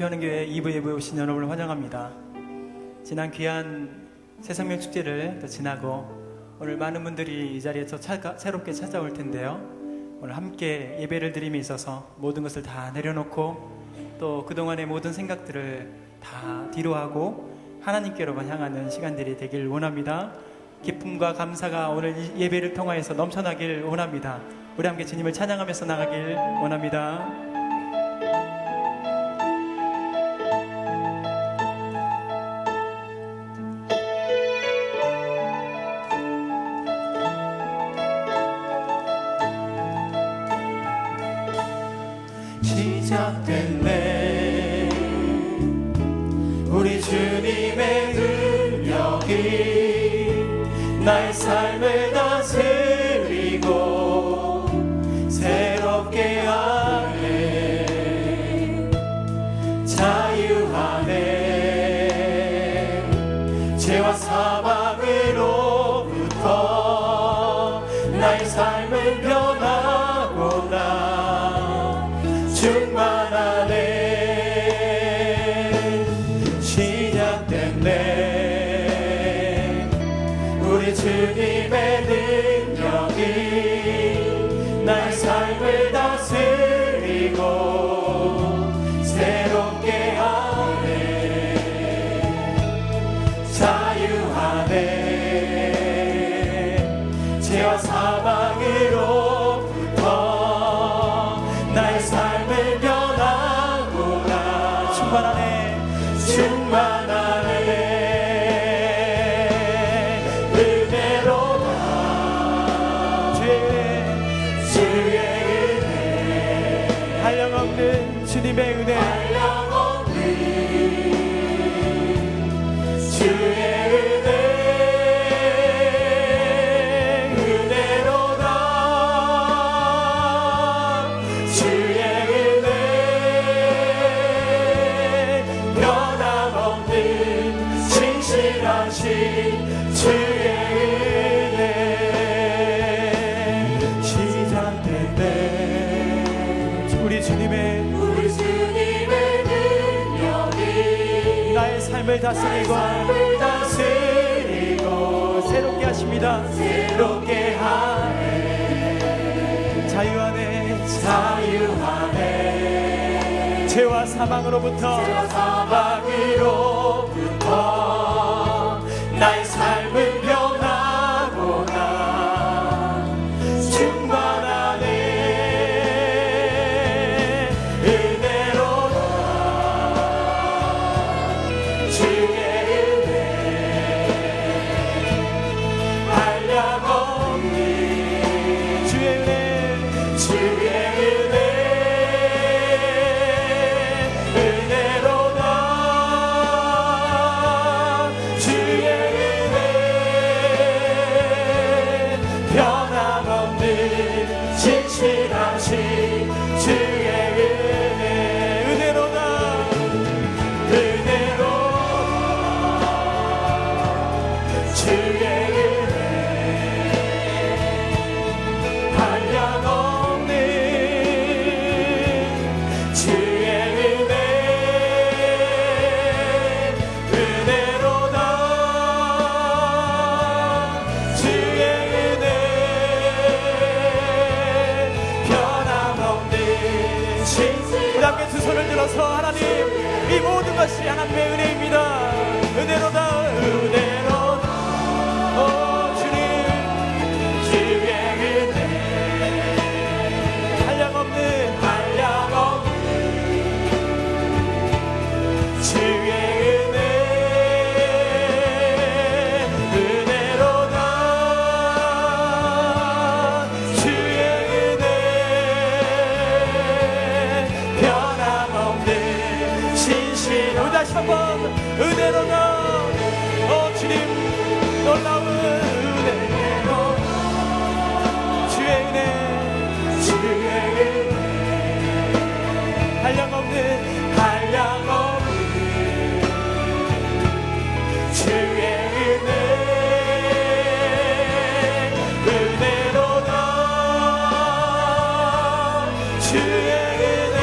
주현은교회 2부 예배에 오신 여러분을 환영합니다. 지난 귀한 새생명축제를 또 지나고 오늘 많은 분들이 이 자리에 또 새롭게 찾아올 텐데요. 오늘 함께 예배를 드림에 있어서 모든 것을 다 내려놓고 또 그동안의 모든 생각들을 다 뒤로하고 하나님께로만 향하는 시간들이 되길 원합니다. 기쁨과 감사가 오늘 이 예배를 통하여서 넘쳐나길 원합니다. 우리 함께 주님을 찬양하면서 나가길 원합니다. 시작됐네 우리 주님의 능력이 나의 삶을 다스리고 새롭게 하네 자유하네 죄와 사망으로부터 나의 삶은 변하고 나 충만하네 시작됐네 우리 주님의 능력이 나의 삶을 다스리고 새롭게 하네 자유하네 죄와 사망으로부터 나의 삶을 변하고 나 충만하네 은혜로다 주의 은혜 한량없는 주님의 은혜 한량없는 주의 은혜 은혜로다 주의 은혜 변함없는 신실하신 주의 은혜 시작됐네 우리 주님의 능력이 나의 삶을 다스리고 새롭게 하십니다. 새롭게 하네 자유하네 죄와 사망으로부터 사망으로부터 나의 삶을 변하고 나 충만하네 은혜로다 주의 은혜 한량없는 주의 은혜 주의 은혜 은혜로다 주의 은혜 변함없는 진실하신 주의 은혜 은혜로다 주의 은혜 한량없는 주의 은혜 은혜로다 주의 은혜 변함없는 신실 우리 함께 두 손을 들어서 하나님 이 모든 것이 하나님의 은혜입니다. 은혜로다 은혜로다 주님 주의 은혜 한량없는 한량없는 주의 은혜 은혜로다 주의 은혜 변함없는 신실 우리 다시 한번 은혜로다 주님 놀라운 은혜 주의 은혜 주의 은혜 한량없는 한량없는 주의 은혜 은혜로다 주의 은혜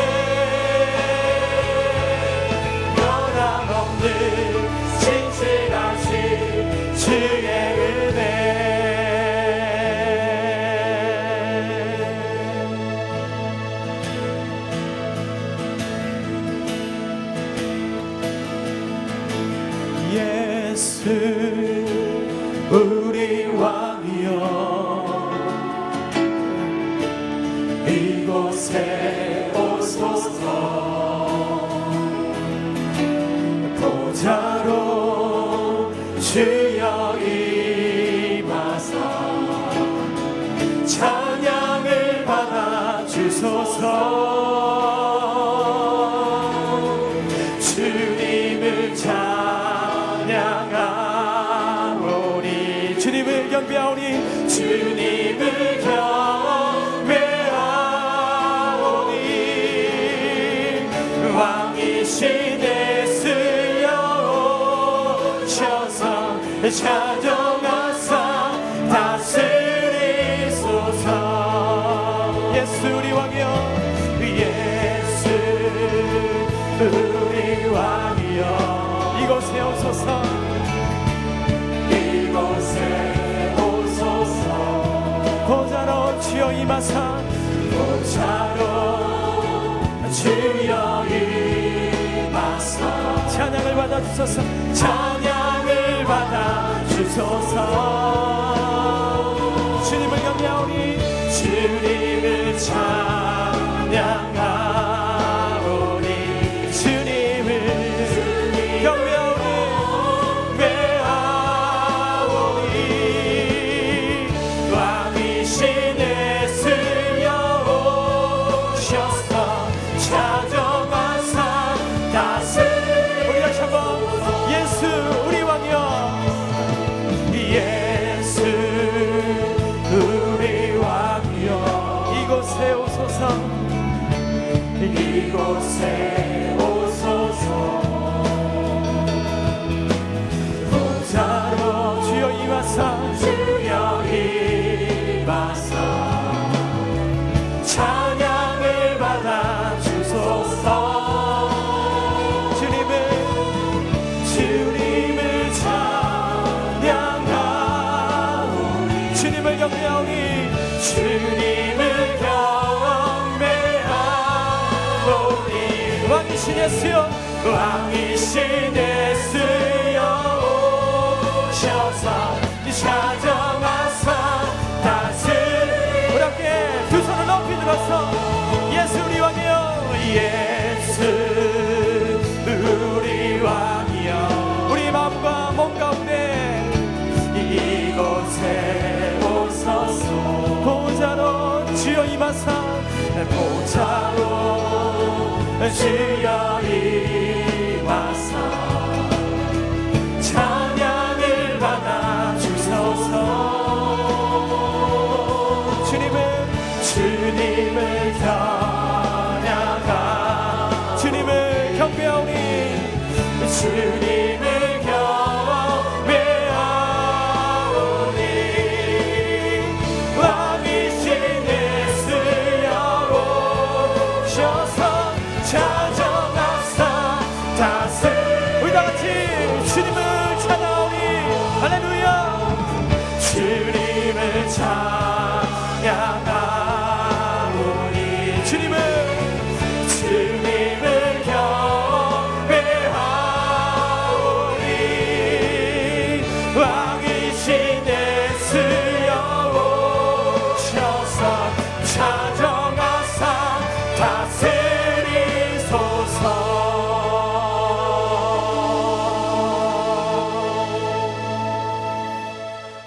이곳에 오소서 보좌로 주여 임하사 찬양을 받아 주소서 주님을 찬양하오니 주님을 경배하오니 주님을 경배하오니 왕이신 예수여 오셔서 찾아가사 다스리소서 예수 우리 왕이여 예수 우리 왕이여 이곳에 오소서 이곳에 오소서 보좌로 주여 임하사 보좌로 주여 임하사 찬양을 받아 주소서 찬양을 받아 주소서 주님을 경배하오니 주님을 찬양하오니 주님을 경배하오니 왕이신 예수여 오셔서 찾아가사 다스리 우리 다시 한번 예수 우리 왕이여 예수 우리 왕이여 이곳에 오소서 이곳에 오소서 보좌로 주여 임하사 주여 임하사 찬양을 받아 주소서 주님을 찬양하오니 주님을 경배하오니 주님을 경배하오니 왕이신 예수여 왕이신 예수여 오셔서 찾아가사 다스리 우리 함께 두 손을 높이 들어서 예수 우리 왕이여 예수 우리 왕이여 우리 마음과 몸 가운데 이곳에 오소서 보좌로 주여 임하사 보좌로 주여 임하사 찬양을 받아 주소서 주님을 찬양하 주님을 경배하오니 주님을 경배하오니 왕이신 예수여 오셔서 찾아가사 다스리 우리 다같이 주님을 찬양하오니 할렐루야 주님을 찬양하오니 주님을 경배하오니 왕이신 예수여 오셔서 찾아가사 다스리소서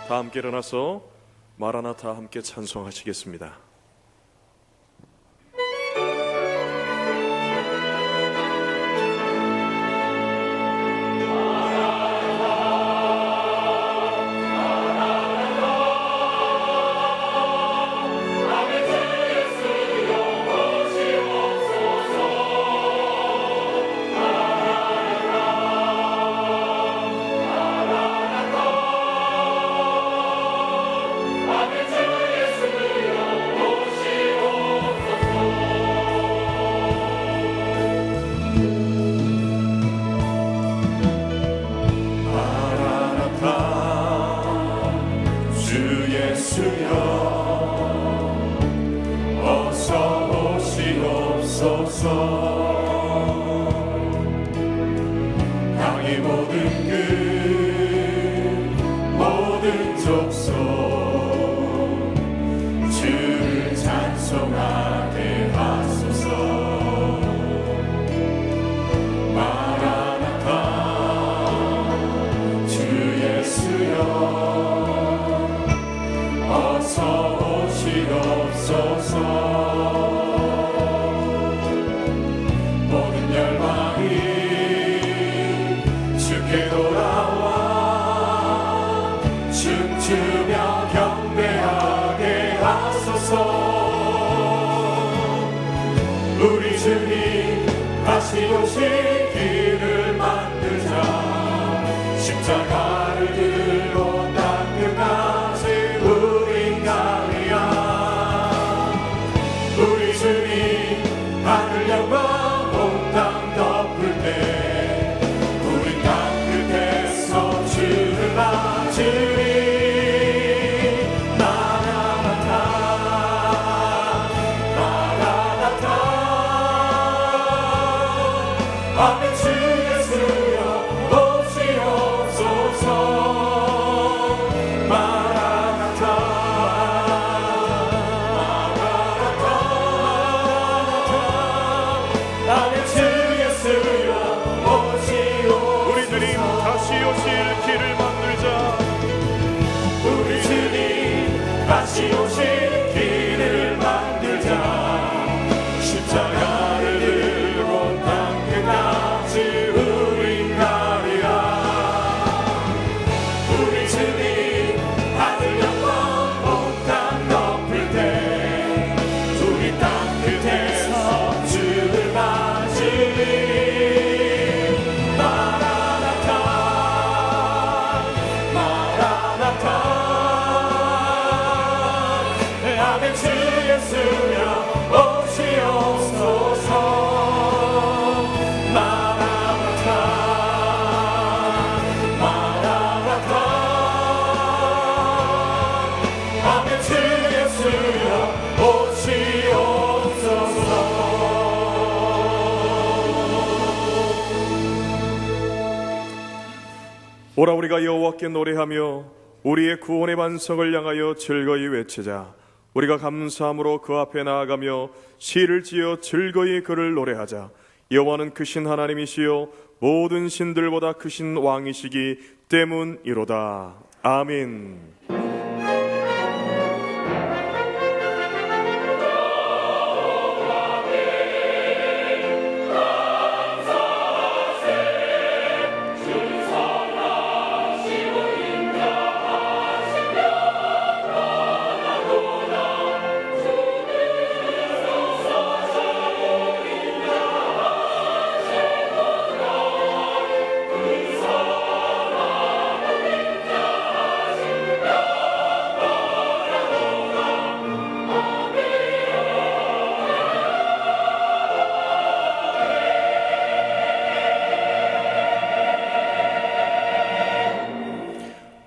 다 함께 일어나서 마라나타 함께 찬송하시겠습니다. 땅의 모든 끝 모든 족속 주를 찬송하게 하소서 어서 오시옵소서. 모든 열방이 주께 돌아와 춤추며 경배하게 하소서. 우리 주님 다시 오실 길을 만들자. 십자가를 들고 땅 끝까지 우린 가리라. 우리 주님 하늘 영광 온 땅 덮을 때 우린 땅 끝에서 주를 맞으리. 아멘. 주 예수여 오시옵소서. 마라나타 마라나타. 아멘. 주 예수여 오시옵소서. 우리 주님 다시 오실 길을 만들자. 우리 주님 다시 오실 길을 만들자. 십자가를 들고 땅 끝까지 우린 가리라. 우리 주님 하늘 영광 온 땅 덮을 때 우리 땅 끝에서 주를 맞으리. 마라나타 마라나타. 아멘. 주 예수여 오시옵소서. 마라나타 마라나타. 아멘. 주 예수여 오시옵소서. 오라 우리가 여호와께 노래하며 우리의 구원의 반석을 향하여 즐거이 외치자. 우리가 감사함으로 그 앞에 나아가며 시를 지어 즐거이 그를 노래하자. 여호와는 크신 하나님이시요 모든 신들보다 크신 왕이시기 때문이로다. 아멘.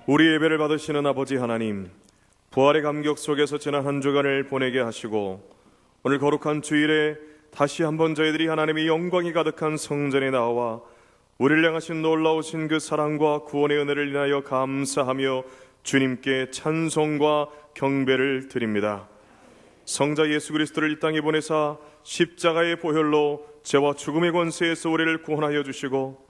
우리 예배를 받으시는 아버지 하나님, 부활의 감격 속에서 지난 한 주간을 보내게 하시고 오늘 거룩한 주일에 다시 한번 저희들이 하나님의 영광이 가득한 성전에 나와 우리를 향하신 놀라우신 그 사랑과 구원의 은혜를 인하여 감사하며 주님께 찬송과 경배를 드립니다. 성자 예수 그리스도를 이 땅에 보내사 십자가의 보혈로 죄와 죽음의 권세에서 우리를 구원하여 주시고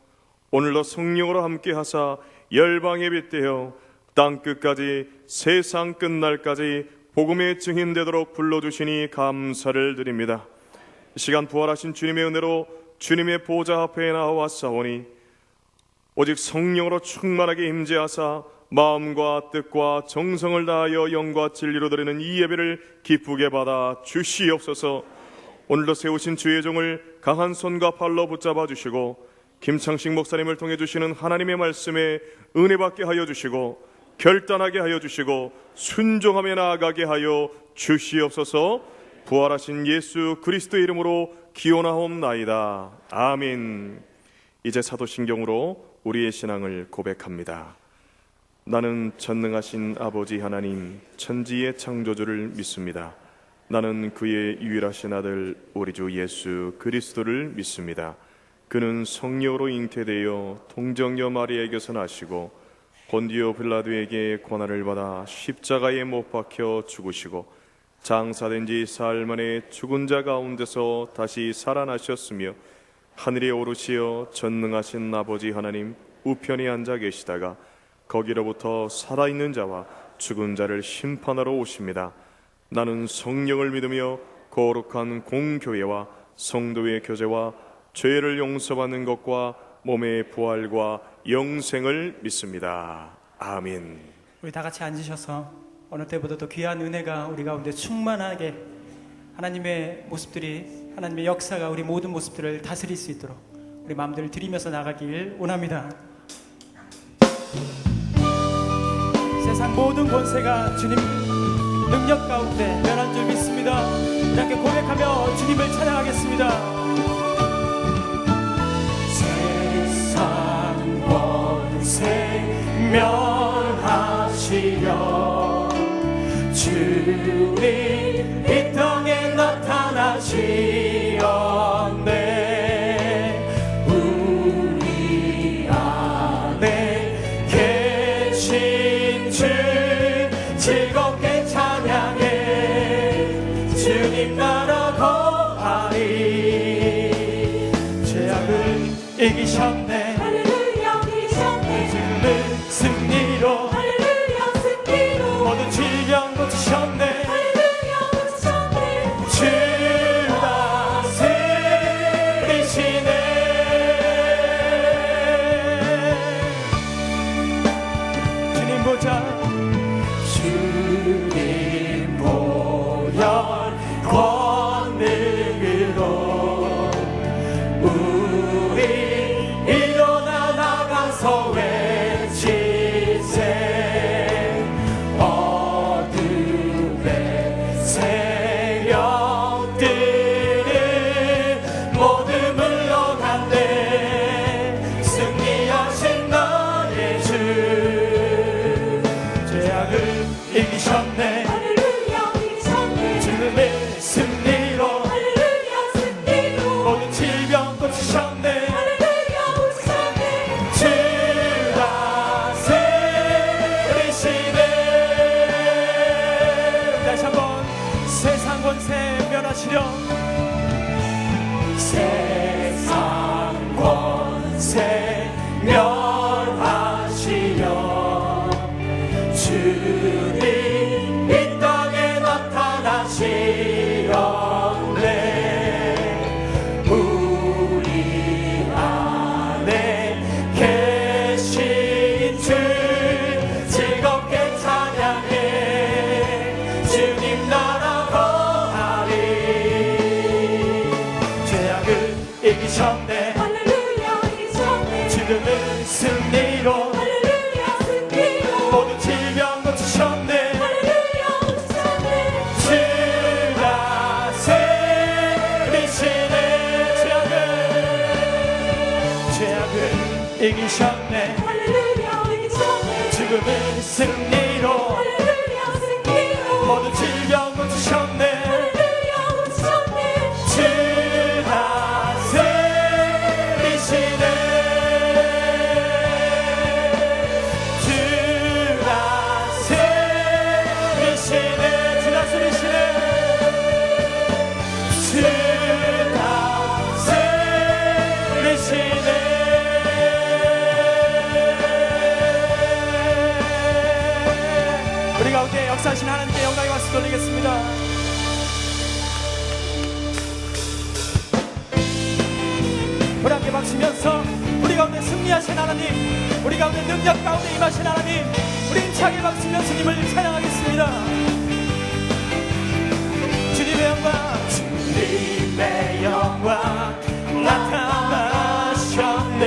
오늘도 성령으로 함께 하사 열방에 빗대어 땅끝까지 세상 끝날까지 복음의 증인되도록 불러주시니 감사를 드립니다. 이 시간 부활하신 주님의 은혜로 주님의 보좌 앞에 나와싸우니 오직 성령으로 충만하게 임재하사 마음과 뜻과 정성을 다하여 영과 진리로 드리는 이 예배를 기쁘게 받아 주시옵소서. 오늘도 세우신 주의 종을 강한 손과 팔로 붙잡아 주시고 김창식 목사님을 통해 주시는 하나님의 말씀에 은혜 받게 하여 주시고 결단하게 하여 주시고 순종하며 나아가게 하여 주시옵소서. 부활하신 예수 그리스도의 이름으로 기원하옵나이다. 아멘. 이제 사도신경으로 우리의 신앙을 고백합니다. 나는 전능하신 아버지 하나님 천지의 창조주를 믿습니다. 나는 그의 유일하신 아들 우리 주 예수 그리스도를 믿습니다. 그는 성령으로 잉태되어 동정녀 마리아에게서 나시고 본디오 빌라도에게 고난을 받아 십자가에 못 박혀 죽으시고 장사된 지 사흘 만에 죽은 자 가운데서 다시 살아나셨으며 하늘에 오르시어 전능하신 아버지 하나님 우편에 앉아 계시다가 거기로부터 살아있는 자와 죽은 자를 심판하러 오십니다. 나는 성령을 믿으며 거룩한 공교회와 성도의 교제와 죄를 용서받는 것과 몸의 부활과 영생을 믿습니다. 아멘. 우리 다 같이 앉으셔서 어느 때보다도 귀한 은혜가 우리 가운데 충만하게 하나님의 모습들이, 하나님의 역사가 우리 모든 모습들을 다스릴 수 있도록 우리 마음들을 드리면서 나가길 원합니다. 세상 모든 권세가 주님 능력 가운데 면한 줄 믿습니다. 이렇게 고백하며 주님을 찬양하겠습니다. 세상 권세 멸하시려 주님 이 땅에 나타나시었네. 우리 안에 계신 주 즐겁게 찬양해. 주님 나라 거하리. 죄악을 이기셨네. 할렐루야 이기셨네. 죽음을 승리로 할렐루야 승리로. 모든 질병 고치셨네. 할렐루야 고치셨네. 주 다스리시네. 주님 보자. 주님 보혈 권능으로 우리 일어나 나가서 외치세. 어둠의 세력들은 모두 물러간대. 승리하신 나의 주 죄악을 이기셨네. 할렐루야 이기셨네. 죽음의 승리로 할렐루야 승리로. 모든 질병 고치셨네. 할렐루야 고치셨네. 주 다스리시네. 다시 한번 세상 권세 멸하시려 세상 권세 멸하시려 주님 이 땅에 나타나시었네. 우리 안에 계신 주 즐겁게 찬양해. 주님 나라 거하리. 죄악을 이기셨네. 할렐루야 이기셨네. 죽음을 승리로 할렐루야 승리로. 모든 질병 고치셨네. 할렐루야 고치셨네. 주 다스리시네. 죄악을 이기셨네. 할렐루야 이기셨네. 죽음을 승리로 할렐루야 승리로. 모든 질병 고치셨네. 할렐루야 고치셨네. 주 다스리시네. 주 다스리시네. 주 다스리시네. 주 다스리시네. 우리 가운데 역사하신 하나님께 영광의 박수 돌리겠습니다. 우리 함께 박수면서 우리 가운데 승리하신 하나님, 우리 가운데 능력 가운데 임하신 하나님, 우리 힘차게 박수면서 주님을 찬양하겠습니다. 주님의 영광, 주님의 영광 나타나셨네.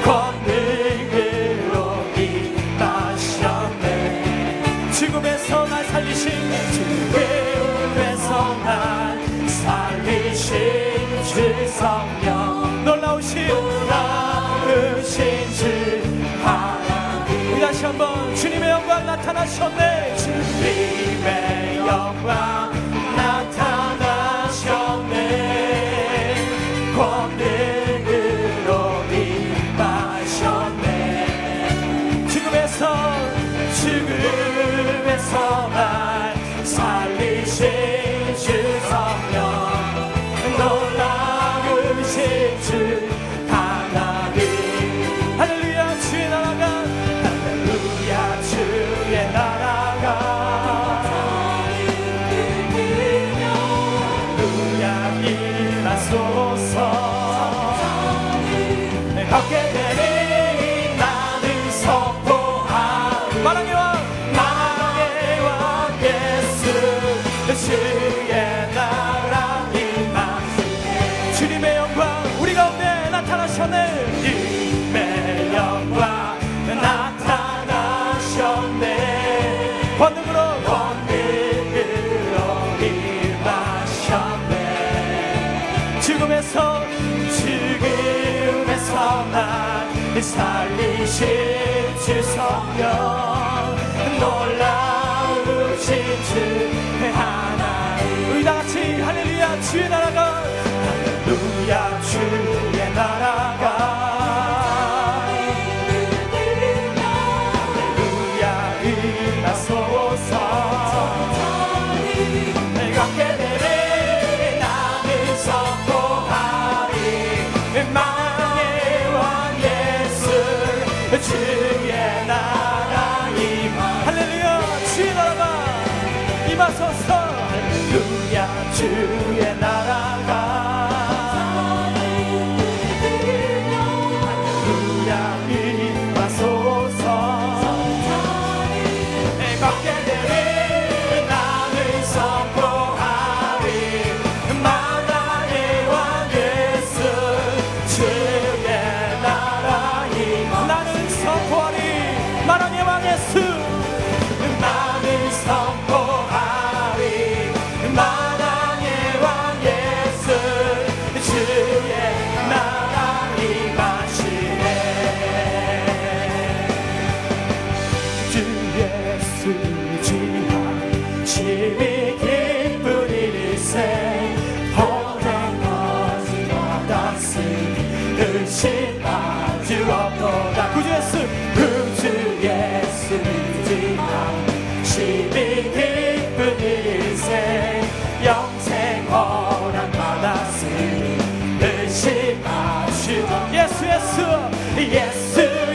권능으로 임하셨네. 죽음에서 날 살리신, 죽음에서 날 살리신 주 성령, 놀라우신 주 하나님. 우리 다시 한번 주님의 영광 나타나셨네. 주님의 영광 나타나셨네. 권능으로 임하셨네. 죽음에서 날 살리신 주 성령, 놀라우신 주 하나님. 할렐루야 주의 나라가, 할렐루야 주 크신 주 성령 놀라우신 주 하나님 우리 다같이 할렐루야 주의 나라가 할렐루야 주의 나라가 할렐루야 임하소서 내가 깨달은 나는 선포하리 만왕의 왕 예수 주의 나라 할렐루야 주의 나라가 임하소서 할렐루야 주의 나라가 할렐루야 임하소서 내가 깨달은 나는 선포하리 만왕의 왕 예수 주의 나라 나는 선포하리 만왕의 왕 예수 나는 선포하리 만왕의 왕 예수 주의 나라 임하시네 주 예수 지하 심히 기쁜 일세 복행 거지마다 쓰니 의심 아주 없도다 구주 예수 지하 심히 기쁜 일세 영생 허락 받았으니 의심 아주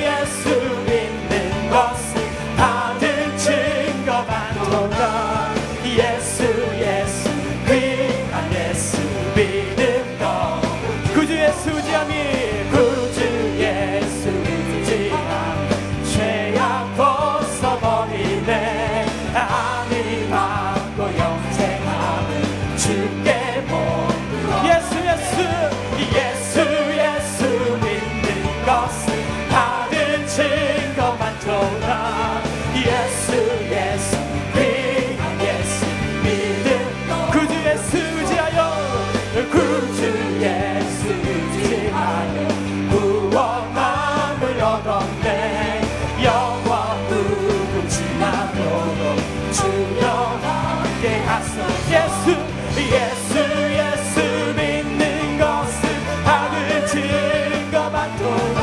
예수 믿는 것은 받은 증거 많도다 예수 귀한 예수 믿는 것 구주 예수 지함이 구주 예수 지함 죄악 벗어버리네 아니 받고 영생함을 주께 모두 예수 믿는 것은 받은 증거 많도다 예수 귀한 예수 믿음 구주 예수 지하여 구주 예수 지하여 구원함을 얻었네 영원 누구 지나도록 주여 함께 가소 예수 믿는 것은 받은 증거 많도다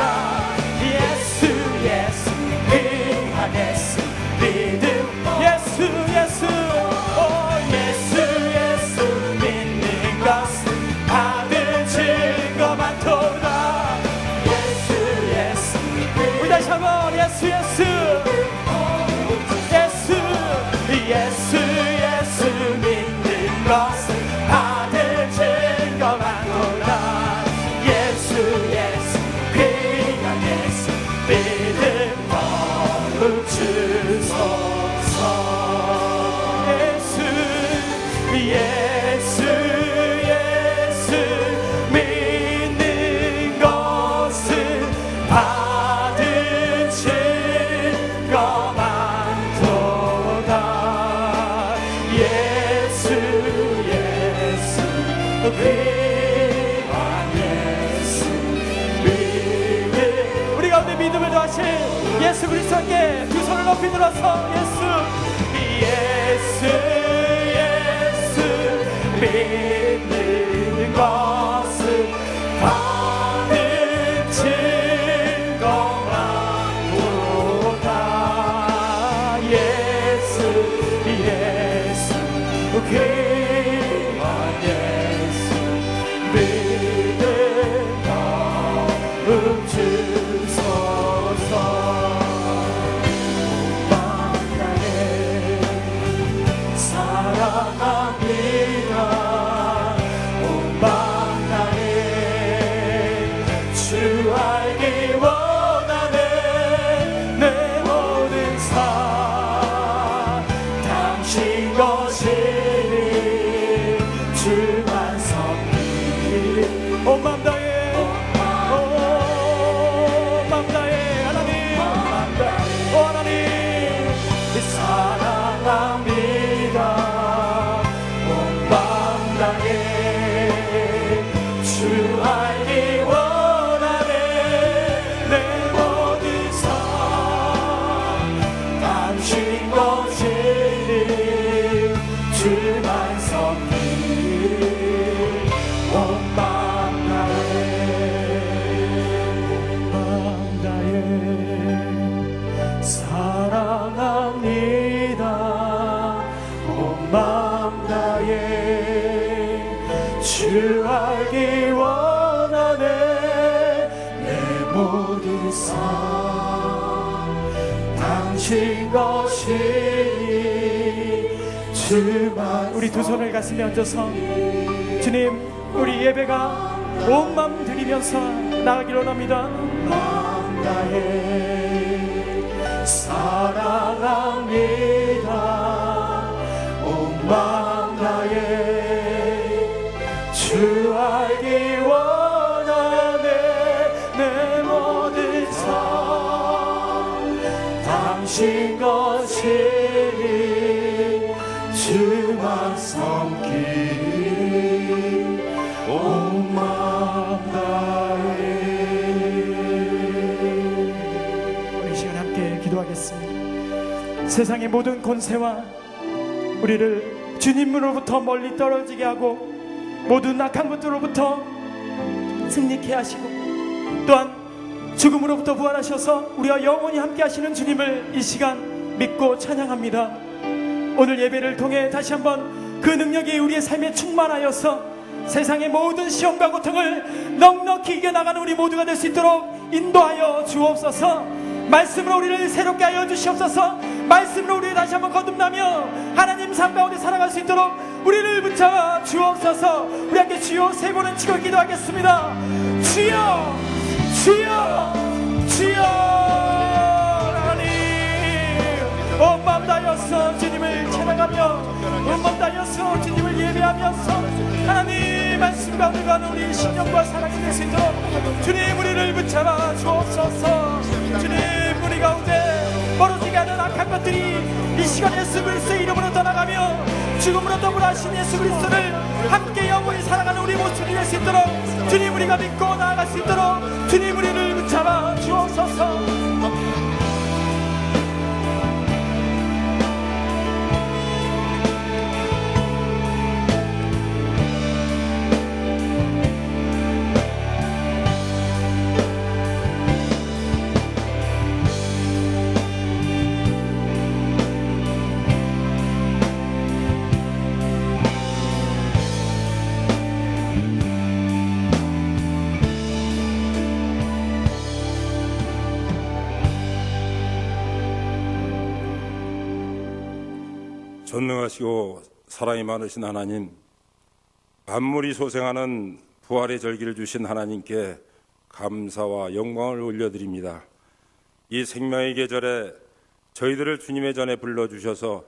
예수 귀한 예수 믿음 예수 믿는 것은 받은 증거 많도다 예수 우리 다시 한번 예수 믿는 것은 받은 증거 많도다 예수 귀한 예수 믿음 거룩 주소서 예수 믿는 것은 받은 증거 많도다 예수 귀한 예수 믿음 우리 가운데 믿음을 더하신 예수 그리스도께 두 손을 높이 들어서 예수 믿는 것은 받은 증거 많도다 예수 귀한 예수 믿음 거룩 주소서 사랑합니다 온 만나에 주 알기 원하네 내 모든 삶 당신 것이니 주만 섬기리 온 맘 다해 온 맘 다해 하나님 하나님 사랑합니다 주 알기 원하네 내 모든 삶 주만 섬길 온 마음 다해 사랑합니다. 온 마음 다해 주 알기 원하네. 내 모든 삶 당신 것이니 주만. 우리 두 손을 가슴에 얹어서 주님, 우리 예배가 온 마음 드리면서 나가기를 원합니다. 마음 다해 사랑합니다. 온 마음 다해 주 알기 원하네. 내 모든 삶 당신 것이니 주만 섬기리 온 마음 다해. 우리 시간 함께 기도하겠습니다. 세상의 모든 권세와 우리를 주님으로부터 멀리 떨어지게 하고 모든 악한 것들로부터 승리케 하시고 또한 죽음으로부터 부활하셔서 우리와 영원히 함께 하시는 주님을 이 시간 믿고 찬양합니다. 오늘 예배를 통해 다시 한번 그 능력이 우리의 삶에 충만하여서 세상의 모든 시험과 고통을 넉넉히 이겨나가는 우리 모두가 될 수 있도록 인도하여 주옵소서. 말씀으로 우리를 새롭게 하여 주시옵소서. 말씀으로 우리를 다시 한번 거듭나며 하나님 삶 가운데 살아갈 수 있도록 우리를 붙잡아 주옵소서. 우리 함께 주여 세 번은 치고 기도하겠습니다. 주여 주여 주여. 하나님 온 마음 다하여서 주님을 찬양하며 온 마음 다하여서 주님을 예배하면서 하나님 말씀 가운데 가는 우리 신령과 사랑이 될 수 있도록 주님 우리를 붙잡아 주옵소서. 주님 우리 가운데 멀어지게 하는 악한 것들이 이 시간 예수 그리스도의 이름으로 떠나가며 죽음으로 부활하신 예수 그리스도를 함께 영원히 사랑하는 우리 모습이 될 수 있도록 주님 우리가 믿고 나아갈 수 있도록 주님 우리를 붙잡아 주옵소서. 전능하시고 사랑이 많으신 하나님, 만물이 소생하는 부활의 절기를 주신 하나님께 감사와 영광을 올려드립니다. 이 생명의 계절에 저희들을 주님의 전에 불러주셔서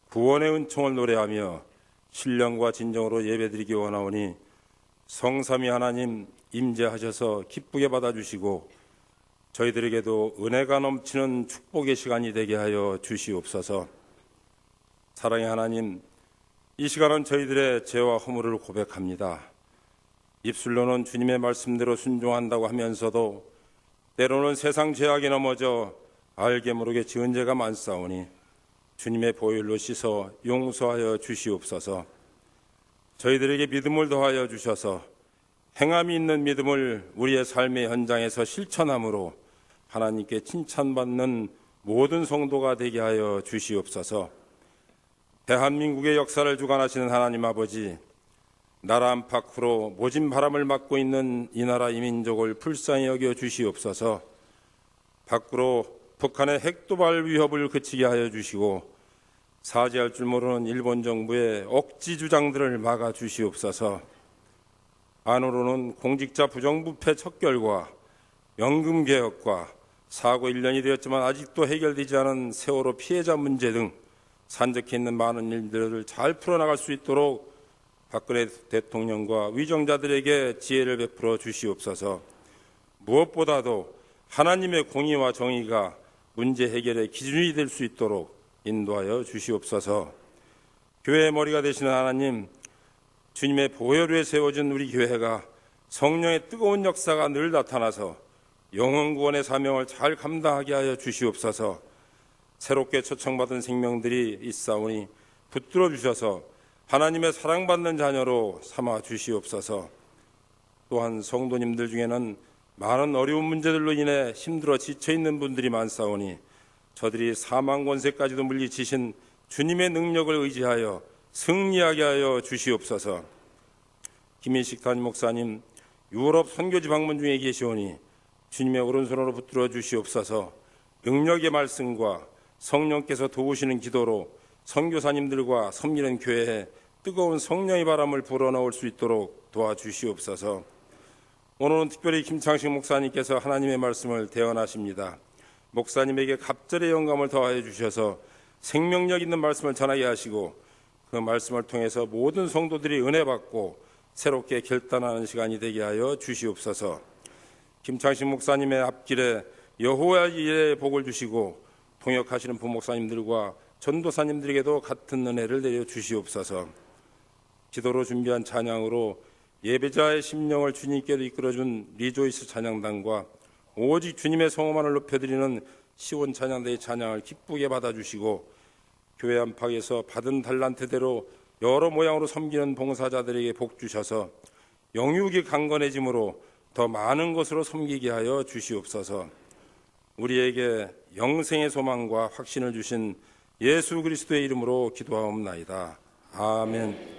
구원의 은총을 노래하며 신령과 진정으로 예배드리기 원하오니 성삼위 하나님 임재하셔서 기쁘게 받아주시고 저희들에게도 은혜가 넘치는 축복의 시간이 되게 하여 주시옵소서. 사랑의 하나님, 이 시간은 저희들의 죄와 허물을 고백합니다. 입술로는 주님의 말씀대로 순종한다고 하면서도 때로는 세상 죄악에 넘어져 알게 모르게 지은 죄가 많사오니 주님의 보혈로 씻어 용서하여 주시옵소서. 저희들에게 믿음을 더하여 주셔서 행함이 있는 믿음을 우리의 삶의 현장에서 실천함으로 하나님께 칭찬받는 모든 성도가 되게 하여 주시옵소서. 대한민국의 역사를 주관하시는 하나님 아버지, 나라 안팎으로 모진 바람을 맞고 있는 이 나라 이민족을 불쌍히 여겨 주시옵소서. 밖으로 북한의 핵도발 위협을 그치게 하여 주시고 사죄할 줄 모르는 일본 정부의 억지 주장들을 막아 주시옵소서. 안으로는 공직자 부정부패 척결과 연금개혁과 사고 1년이 되었지만 아직도 해결되지 않은 세월호 피해자 문제 등 산적해 있는 많은 일들을 잘 풀어나갈 수 있도록 박근혜 대통령과 위정자들에게 지혜를 베풀어 주시옵소서. 무엇보다도 하나님의 공의와 정의가 문제 해결의 기준이 될 수 있도록 인도하여 주시옵소서. 교회의 머리가 되시는 하나님, 주님의 보혈 위에 세워진 우리 교회가 성령의 뜨거운 역사가 늘 나타나서 영혼 구원의 사명을 잘 감당하게 하여 주시옵소서. 새롭게 초청받은 생명들이 있사오니 붙들어 주셔서 하나님의 사랑받는 자녀로 삼아 주시옵소서. 또한 성도님들 중에는 많은 어려운 문제들로 인해 힘들어 지쳐있는 분들이 많사오니 저들이 사망 권세까지도 물리치신 주님의 능력을 의지하여 승리하게 하여 주시옵소서. 김인식 담임 목사님 유럽 선교지 방문 중에 계시오니 주님의 오른손으로 붙들어 주시옵소서. 능력의 말씀과 성령께서 도우시는 기도로 선교사님들과 섬기는 교회에 뜨거운 성령의 바람을 불어넣을 수 있도록 도와주시옵소서. 오늘은 특별히 김창식 목사님께서 하나님의 말씀을 대언하십니다. 목사님에게 갑절의 영감을 더하여 주셔서 생명력 있는 말씀을 전하게 하시고 그 말씀을 통해서 모든 성도들이 은혜 받고 새롭게 결단하는 시간이 되게 하여 주시옵소서. 김창식 목사님의 앞길에 여호와의 일에 복을 주시고 동역하시는 부목사님들과 전도사님들에게도 같은 은혜를 내려 주시옵소서. 기도로 준비한 찬양으로 예배자의 심령을 주님께로 이끌어준 리조이스 찬양단과 오직 주님의 성호만을 높여드리는 시온 찬양대의 찬양을 기쁘게 받아주시고 교회 안팎에서 받은 달란트대로 여러 모양으로 섬기는 봉사자들에게 복 주셔서 영육이 강건해짐으로 더 많은 것으로 섬기게 하여 주시옵소서. 우리에게 영생의 소망과 확신을 주신 예수 그리스도의 이름으로 기도하옵나이다. 아멘.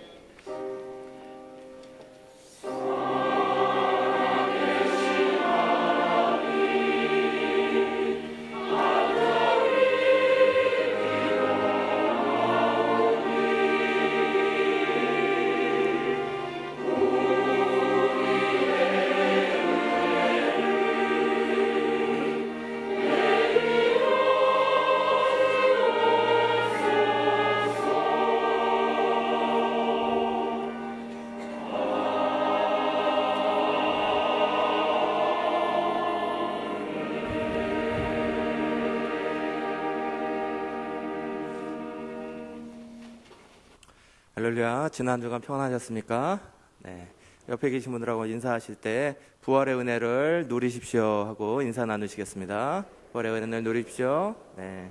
할렐루야. 지난 주간 평안하셨습니까? 네. 옆에 계신 분들하고 인사하실 때 부활의 은혜를 누리십시오 하고 인사 나누시겠습니다. 부활의 은혜를 누리십시오. 네.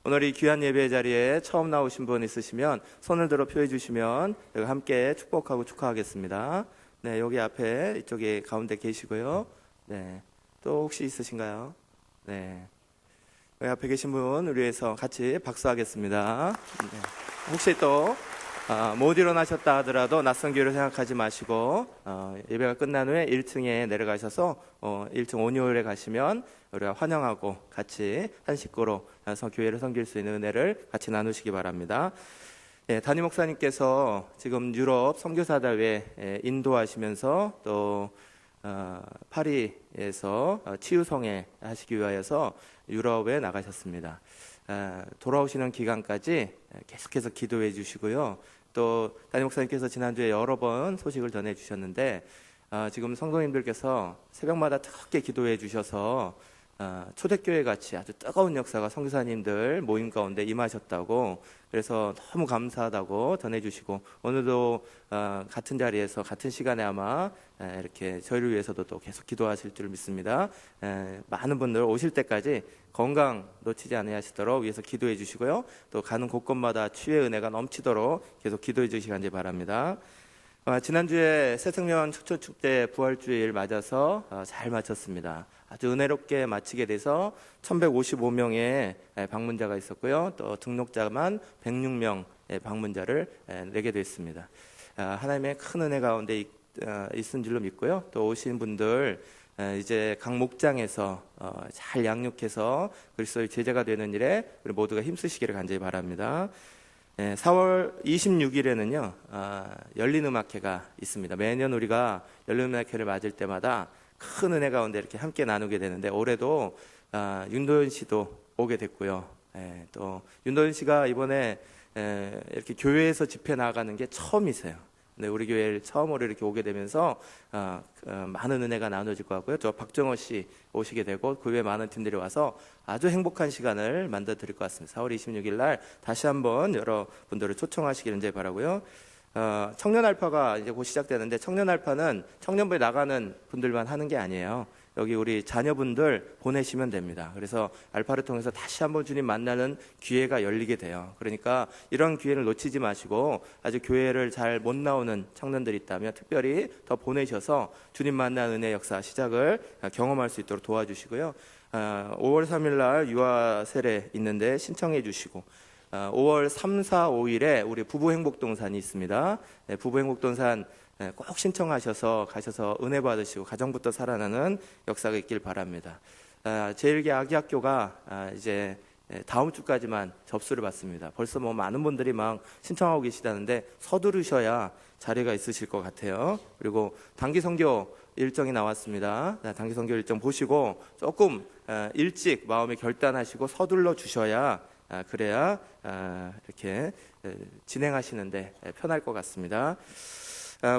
오늘 이 귀한 예배 자리에 처음 나오신 분 있으시면 손을 들어 표해 주시면 여기 함께 축복하고 축하하겠습니다. 네, 여기 앞에 이쪽에 가운데 계시고요. 네. 또 혹시 있으신가요? 네. 여기 앞에 계신 분 우리 위해서 같이 박수하겠습니다. 네. 혹시 또 못 일어나셨다 하더라도 낯선 교회를 생각하지 마시고 예배가 끝난 후에 1층에 내려가셔서 1층 온유홀에 가시면 우리가 환영하고 같이 한 식구로 교회를 섬길 수 있는 은혜를 같이 나누시기 바랍니다. 네, 담임 목사님께서 지금 유럽 선교사대회 인도하시면서 또 파리에서 치유성회 하시기 위하여서 유럽에 나가셨습니다. 돌아오시는 기간까지 계속해서 기도해 주시고요. 또 담임 목사님께서 지난주에 여러 번 소식을 전해 주셨는데 지금 성도님들께서 새벽마다 특히 기도해 주셔서 초대교회 같이 아주 뜨거운 역사가 선교사님들 모임 가운데 임하셨다고, 그래서 너무 감사하다고 전해주시고 오늘도 같은 자리에서 같은 시간에 아마 이렇게 저희를 위해서도 또 계속 기도하실 줄 믿습니다. 많은 분들 오실 때까지 건강 놓치지 않으시도록 위해서 기도해 주시고요. 또 가는 곳곳마다 치유의 은혜가 넘치도록 계속 기도해 주시기 바랍니다. 지난주에 새생명 초초축제 부활주일 맞아서 잘 마쳤습니다. 아주 은혜롭게 마치게 돼서 1155명의 방문자가 있었고요. 또 등록자만 106명의 방문자를 내게 됐습니다. 하나님의 큰 은혜 가운데 있은 줄로 믿고요. 또 오신 분들 이제 각 목장에서 잘 양육해서 그리스도의 제자가 되는 일에 우리 모두가 힘쓰시기를 간절히 바랍니다. 4월 26일에는요 열린음악회가 있습니다. 매년 우리가 열린음악회를 맞을 때마다 큰 은혜 가운데 이렇게 함께 나누게 되는데 올해도 윤도현 씨도 오게 됐고요. 또 윤도현 씨가 이번에 이렇게 교회에서 집회 나가는 게 처음이세요. 네, 우리 교회를 처음으로 이렇게 오게 되면서 많은 은혜가 나눠질 것 같고요. 또 박정호 씨 오시게 되고 그 외에 많은 팀들이 와서 아주 행복한 시간을 만들어 드릴 것 같습니다. 4월 26일 날 다시 한번 여러분들을 초청하시기를 이제 바라고요. 청년 알파가 이제 곧 시작되는데 청년 알파는 청년부에 나가는 분들만 하는 게 아니에요. 여기 우리 자녀분들 보내시면 됩니다. 그래서 알파를 통해서 다시 한번 주님 만나는 기회가 열리게 돼요. 그러니까 이런 기회를 놓치지 마시고 아직 교회를 잘 못 나오는 청년들이 있다면 특별히 더 보내셔서 주님 만나는 은혜 역사 시작을 경험할 수 있도록 도와주시고요. 5월 3일 날 유아 세례 있는데 신청해 주시고 5월 3, 4, 5일에 우리 부부행복동산이 있습니다. 부부행복동산 꼭 신청하셔서 가셔서 은혜 받으시고 가정부터 살아나는 역사가 있길 바랍니다. 제1계 아기학교가 이제 다음 주까지만 접수를 받습니다. 벌써 뭐 많은 분들이 막 신청하고 계시다는데 서두르셔야 자리가 있으실 것 같아요. 그리고 단기 선교 일정이 나왔습니다. 단기 선교 일정 보시고 조금 일찍 마음에 결단하시고 서둘러 주셔야 그래야 이렇게 진행하시는데 편할 것 같습니다.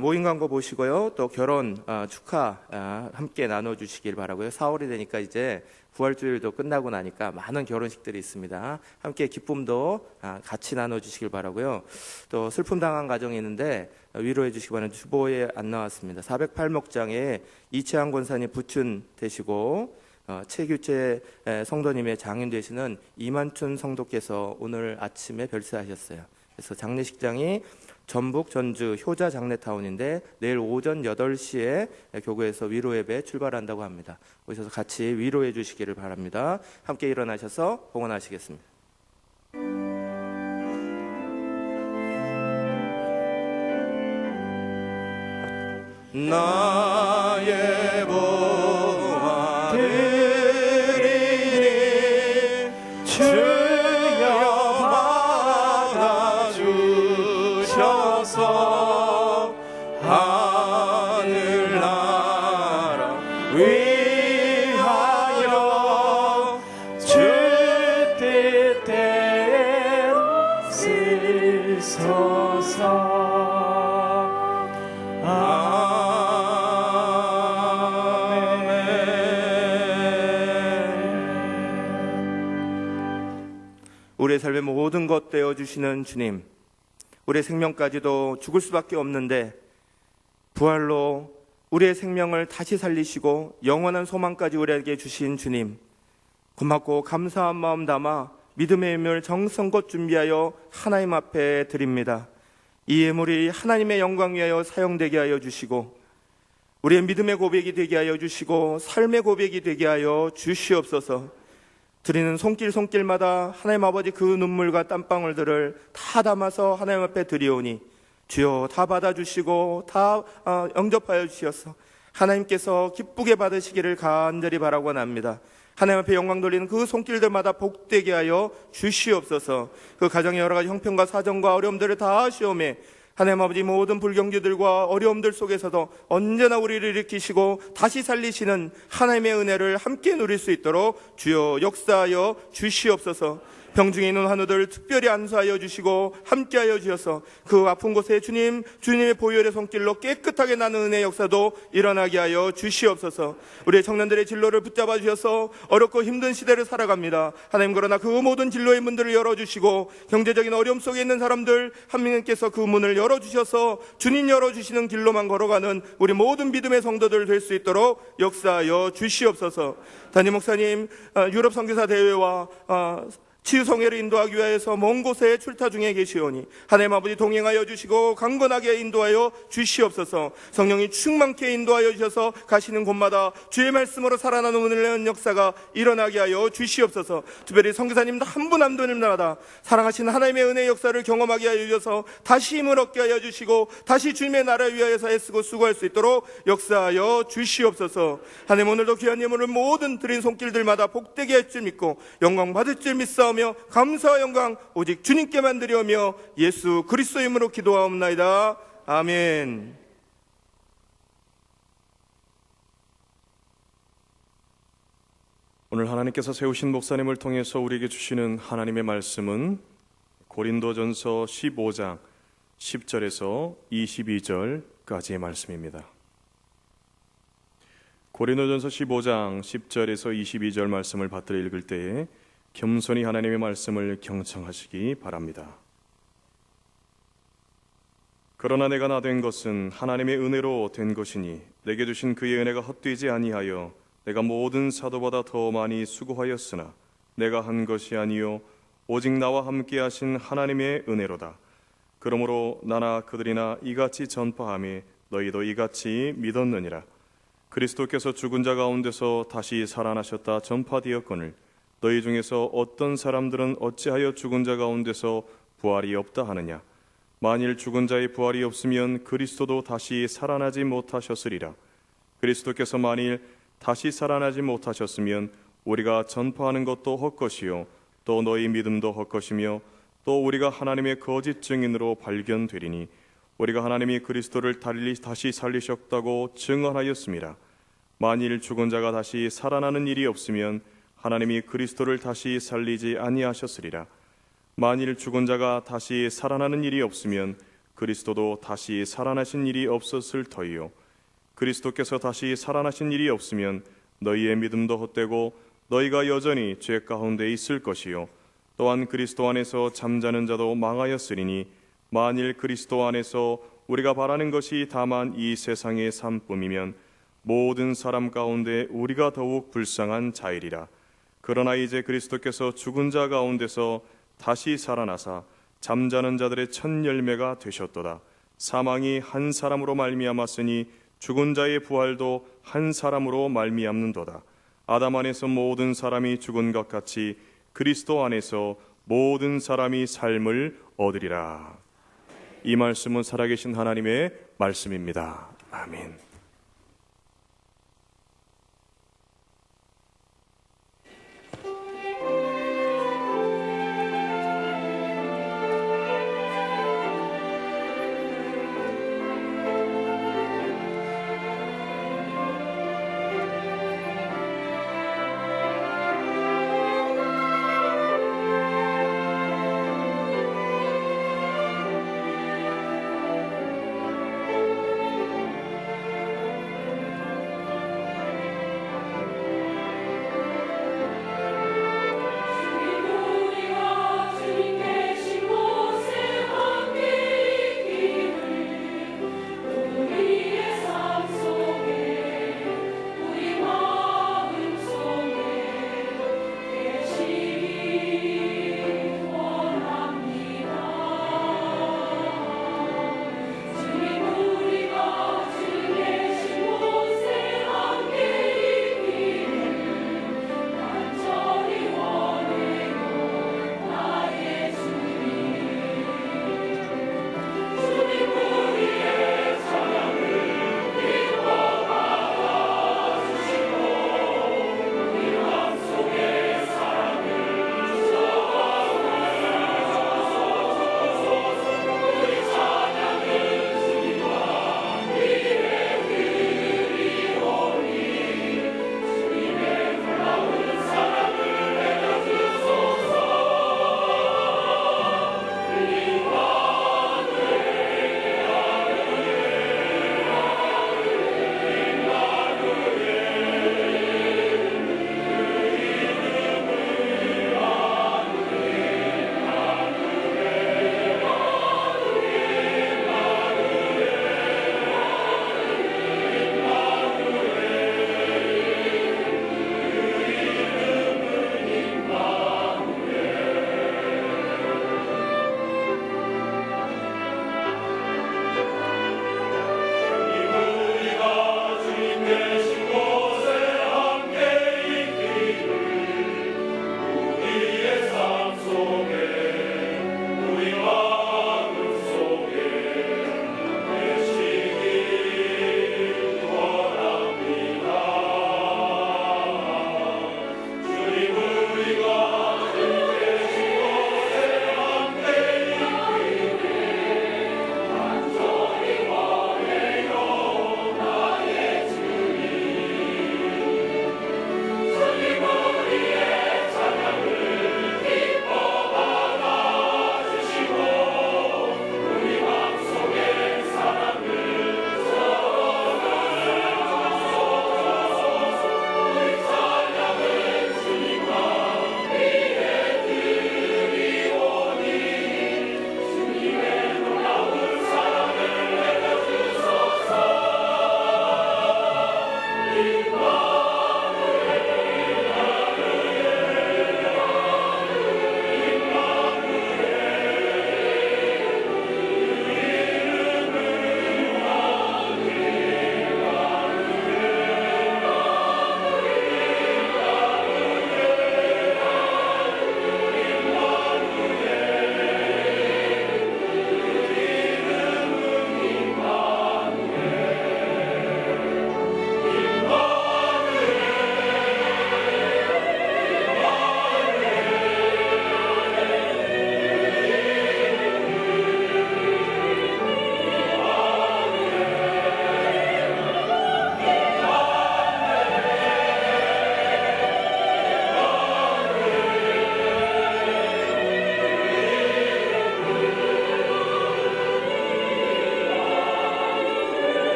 모임 광고 보시고요. 또 결혼 축하 함께 나눠주시길 바라고요. 4월이 되니까 이제 부활주일도 끝나고 나니까 많은 결혼식들이 있습니다. 함께 기쁨도 같이 나눠주시길 바라고요. 또 슬픔 당한 가정이 있는데 위로해 주시기 바랍니다. 주보에 안 나왔습니다. 408목장에 이채한 권사님 부춘 되시고 최규채 성도님의 장인 되시는 이만춘 성도께서 오늘 아침에 별세하셨어요. 그래서 장례식장이 전북 전주 효자 장례타운인데 내일 오전 8시에 교구에서 위로 예배 출발한다고 합니다. 오셔서 같이 위로해 주시기를 바랍니다. 함께 일어나셔서 봉헌하시겠습니다. 나의 보아 드리니 주여 받아주셔서 하늘나라 위하여 주 뜻대로 쓰소서. 우리의 삶의 모든 것 되어주시는 주님, 우리의 생명까지도 죽을 수밖에 없는데 부활로 우리의 생명을 다시 살리시고 영원한 소망까지 우리에게 주신 주님, 고맙고 감사한 마음 담아 믿음의 예물 정성껏 준비하여 하나님 앞에 드립니다. 이 예물이 하나님의 영광 위하여 사용되게 하여 주시고 우리의 믿음의 고백이 되게 하여 주시고 삶의 고백이 되게 하여 주시옵소서. 드리는 손길마다 하나님 아버지 그 눈물과 땀방울들을 다 담아서 하나님 앞에 드리오니 주여 다 받아주시고 다 영접하여 주시어서 하나님께서 기쁘게 받으시기를 간절히 바라고 합니다. 하나님 앞에 영광 돌리는 그 손길들마다 복되게 하여 주시옵소서. 그 가정의 여러 가지 형편과 사정과 어려움들을 다 시험해 하나님 아버지 모든 불경주들과 어려움들 속에서도 언제나 우리를 일으키시고 다시 살리시는 하나님의 은혜를 함께 누릴 수 있도록 주여 역사하여 주시옵소서. 병중에 있는 환우들 특별히 안수하여 주시고 함께하여 주셔서 그 아픈 곳에 주님의 보혈의 손길로 깨끗하게 나는 은혜의 역사도 일어나게 하여 주시옵소서. 우리의 청년들의 진로를 붙잡아 주셔서 어렵고 힘든 시대를 살아갑니다. 하나님, 그러나 그 모든 진로의 문들을 열어주시고 경제적인 어려움 속에 있는 사람들 하나님께서 그 문을 열어주셔서 주님 열어주시는 길로만 걸어가는 우리 모든 믿음의 성도들 될 수 있도록 역사하여 주시옵소서. 담임 목사님 유럽 선교사 대회와 치유성회를 인도하기 위해서 먼 곳에 출타 중에 계시오니 하나님 아버지 동행하여 주시고 강건하게 인도하여 주시옵소서. 성령이 충만케 인도하여 주셔서 가시는 곳마다 주의 말씀으로 살아나는 은혜의 역사가 일어나게 하여 주시옵소서. 특별히 선교사님도 한 분 한 분마다 사랑하시는 하나님의 은혜의 역사를 경험하게 하여 주셔서 다시 힘을 얻게 하여 주시고 다시 주님의 나라를 위하여서 애쓰고 수고할 수 있도록 역사하여 주시옵소서. 하나님, 오늘도 귀한 예물을 모든 드린 손길들마다 복되게 할 줄 믿고 영광 받을 줄 믿사오며 감사와 영광 오직 주님께만 드리오며 예수 그리스도의 이름으로 기도하옵나이다. 아멘. 오늘 하나님께서 세우신 목사님을 통해서 우리에게 주시는 하나님의 말씀은 고린도전서 15장 10절에서 22절까지의 말씀입니다. 고린도전서 15장 10절에서 22절 말씀을 받들어 읽을 때에 겸손히 하나님의 말씀을 경청하시기 바랍니다. 그러나 내가 나 된 것은 하나님의 은혜로 된 것이니 내게 주신 그의 은혜가 헛되지 아니하여 내가 모든 사도보다 더 많이 수고하였으나 내가 한 것이 아니요 오직 나와 함께 하신 하나님의 은혜로다. 그러므로 나나 그들이나 이같이 전파하며 너희도 이같이 믿었느니라. 그리스도께서 죽은 자 가운데서 다시 살아나셨다 전파되었거늘 너희 중에서 어떤 사람들은 어찌하여 죽은 자 가운데서 부활이 없다 하느냐. 만일 죽은 자의 부활이 없으면 그리스도도 다시 살아나지 못하셨으리라. 그리스도께서 만일 다시 살아나지 못하셨으면 우리가 전파하는 것도 헛것이요 또 너희 믿음도 헛것이며 또 우리가 하나님의 거짓 증인으로 발견되리니 우리가 하나님이 그리스도를 다시 살리셨다고 증언하였습니다. 만일 죽은 자가 다시 살아나는 일이 없으면 하나님이 그리스도를 다시 살리지 아니하셨으리라. 만일 죽은 자가 다시 살아나는 일이 없으면 그리스도도 다시 살아나신 일이 없었을 터이요 그리스도께서 다시 살아나신 일이 없으면 너희의 믿음도 헛되고 너희가 여전히 죄 가운데 있을 것이요 또한 그리스도 안에서 잠자는 자도 망하였으리니 만일 그리스도 안에서 우리가 바라는 것이 다만 이 세상의 삶뿐이면 모든 사람 가운데 우리가 더욱 불쌍한 자이리라. 그러나 이제 그리스도께서 죽은 자 가운데서 다시 살아나사 잠자는 자들의 첫 열매가 되셨도다. 사망이 한 사람으로 말미암았으니 죽은 자의 부활도 한 사람으로 말미암는도다. 아담 안에서 모든 사람이 죽은 것 같이 그리스도 안에서 모든 사람이 삶을 얻으리라. 이 말씀은 살아계신 하나님의 말씀입니다. 아멘.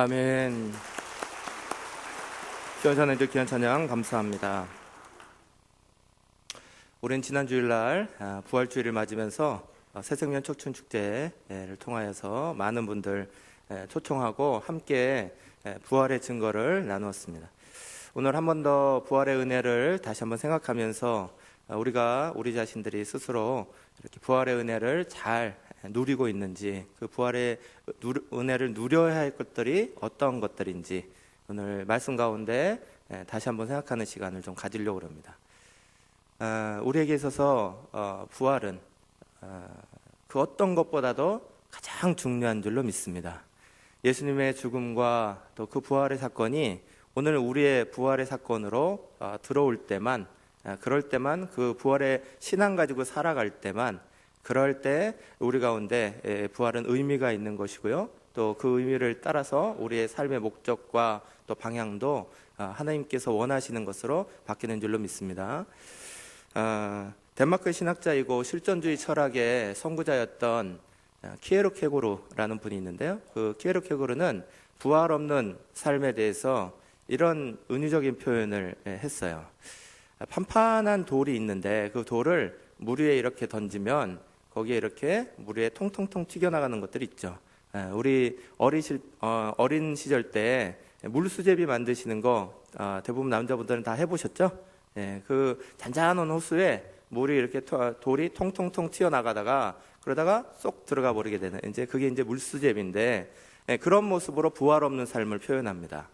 아멘. 시원찮은 귀한 찬양 감사합니다. 우리는 지난 주일날 부활주일을 맞으면서 새생명 척춘축제를 통하여서 많은 분들 초청하고 함께 부활의 증거를 나누었습니다. 오늘 한 번 더 부활의 은혜를 다시 한번 생각하면서 우리가 우리 자신들이 스스로 이렇게 부활의 은혜를 잘 누리고 있는지, 그 부활의 은혜를 누려야 할 것들이 어떤 것들인지 오늘 말씀 가운데 다시 한번 생각하는 시간을 좀 가지려고 합니다. 우리에게 있어서 부활은 그 어떤 것보다도 가장 중요한 줄로 믿습니다. 예수님의 죽음과 또 그 부활의 사건이 오늘 우리의 부활의 사건으로 들어올 때만, 그럴 때만, 그 부활의 신앙 가지고 살아갈 때만, 그럴 때 우리 가운데 부활은 의미가 있는 것이고요. 또 그 의미를 따라서 우리의 삶의 목적과 또 방향도 하나님께서 원하시는 것으로 바뀌는 줄로 믿습니다. 덴마크 신학자이고 실존주의 철학의 선구자였던 키에르케고르라는 분이 있는데요. 그 키에르케고르는 부활 없는 삶에 대해서 이런 은유적인 표현을 했어요. 판판한 돌이 있는데 그 돌을 물 위에 이렇게 던지면 거기에 이렇게 물 위에 통통통 튀겨나가는 것들이 있죠. 우리 어린 시절 때 물수제비 만드시는 거 대부분 남자분들은 다 해보셨죠? 그 잔잔한 호수에 물이 이렇게 돌이 통통통 튀어나가다가 그러다가 쏙 들어가 버리게 되는, 이제 그게 이제 물수제비인데 그런 모습으로 부활 없는 삶을 표현합니다.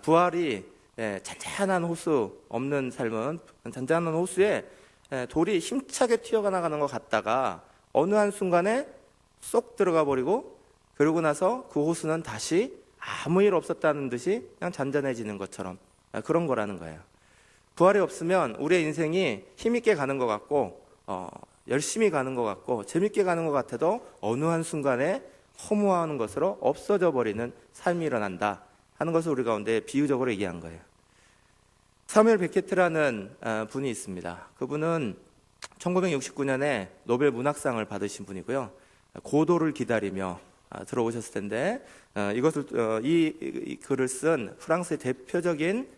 부활이 잔잔한 호수 없는 삶은 잔잔한 호수에 돌이 힘차게 튀어나가는 것 같다가 어느 한순간에 쏙 들어가 버리고, 그러고 나서 그 호수는 다시 아무 일 없었다는 듯이 그냥 잔잔해지는 것처럼 그런 거라는 거예요. 부활이 없으면 우리의 인생이 힘있게 가는 것 같고 열심히 가는 것 같고 재밌게 가는 것 같아도 어느 한순간에 허무하는 것으로 없어져 버리는 삶이 일어난다 하는 것을 우리 가운데 비유적으로 얘기한 거예요. 사무엘 베케트라는 분이 있습니다. 그분은 1969년에 노벨 문학상을 받으신 분이고요. 고도를 기다리며 들어오셨을 텐데 이 글을 쓴 프랑스의 대표적인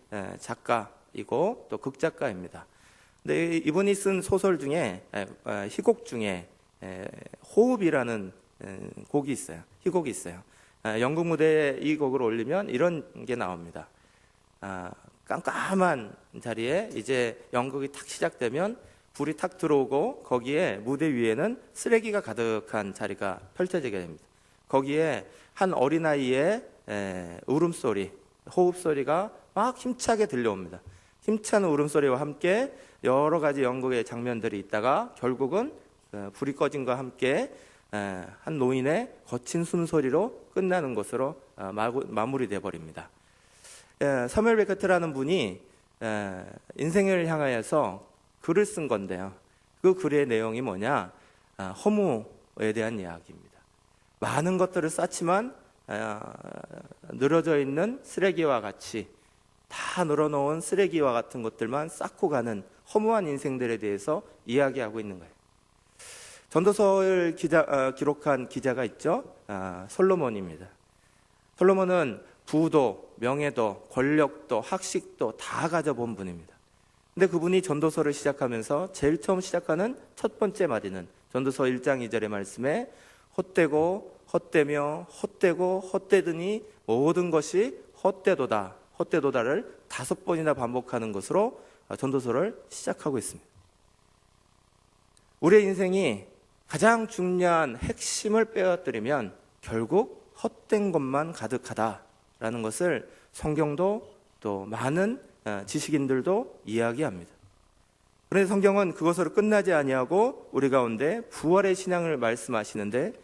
작가이고 또 극작가입니다. 근데 이분이 쓴 소설 중에 희곡 중에 호흡이라는 곡이 있어요. 희곡이 있어요. 연극 무대에 이 곡을 올리면 이런 게 나옵니다. 깜깜한 자리에 이제 연극이 탁 시작되면 불이 탁 들어오고 거기에 무대 위에는 쓰레기가 가득한 자리가 펼쳐지게 됩니다. 거기에 한 어린아이의 울음소리, 호흡소리가 막 힘차게 들려옵니다. 힘찬 울음소리와 함께 여러 가지 연극의 장면들이 있다가 결국은 불이 꺼진 것과 함께 한 노인의 거친 숨소리로 끝나는 것으로 마무리돼 버립니다. 사무엘 베케트라는 분이 인생을 향하여서 글을 쓴 건데요. 그 글의 내용이 뭐냐? 허무에 대한 이야기입니다. 많은 것들을 쌓지만 늘어져 있는 쓰레기와 같이, 다 늘어놓은 쓰레기와 같은 것들만 쌓고 가는 허무한 인생들에 대해서 이야기하고 있는 거예요. 전도서를 기록한 기자가 있죠. 솔로몬입니다. 솔로몬은 부도, 명예도, 권력도, 학식도 다 가져본 분입니다. 근데 그분이 전도서를 시작하면서 제일 처음 시작하는 첫 번째 마디는 전도서 1장 2절의 말씀에 헛되고 헛되며 헛되고 헛되더니 모든 것이 헛되도다, 헛되도다를 5번이나 반복하는 것으로 전도서를 시작하고 있습니다. 우리의 인생이 가장 중요한 핵심을 빼앗들이면 결국 헛된 것만 가득하다라는 것을 성경도 또 많은 지식인들도 이야기합니다. 그런데 성경은 그것으로 끝나지 아니하고 우리 가운데 부활의 신앙을 말씀하시는데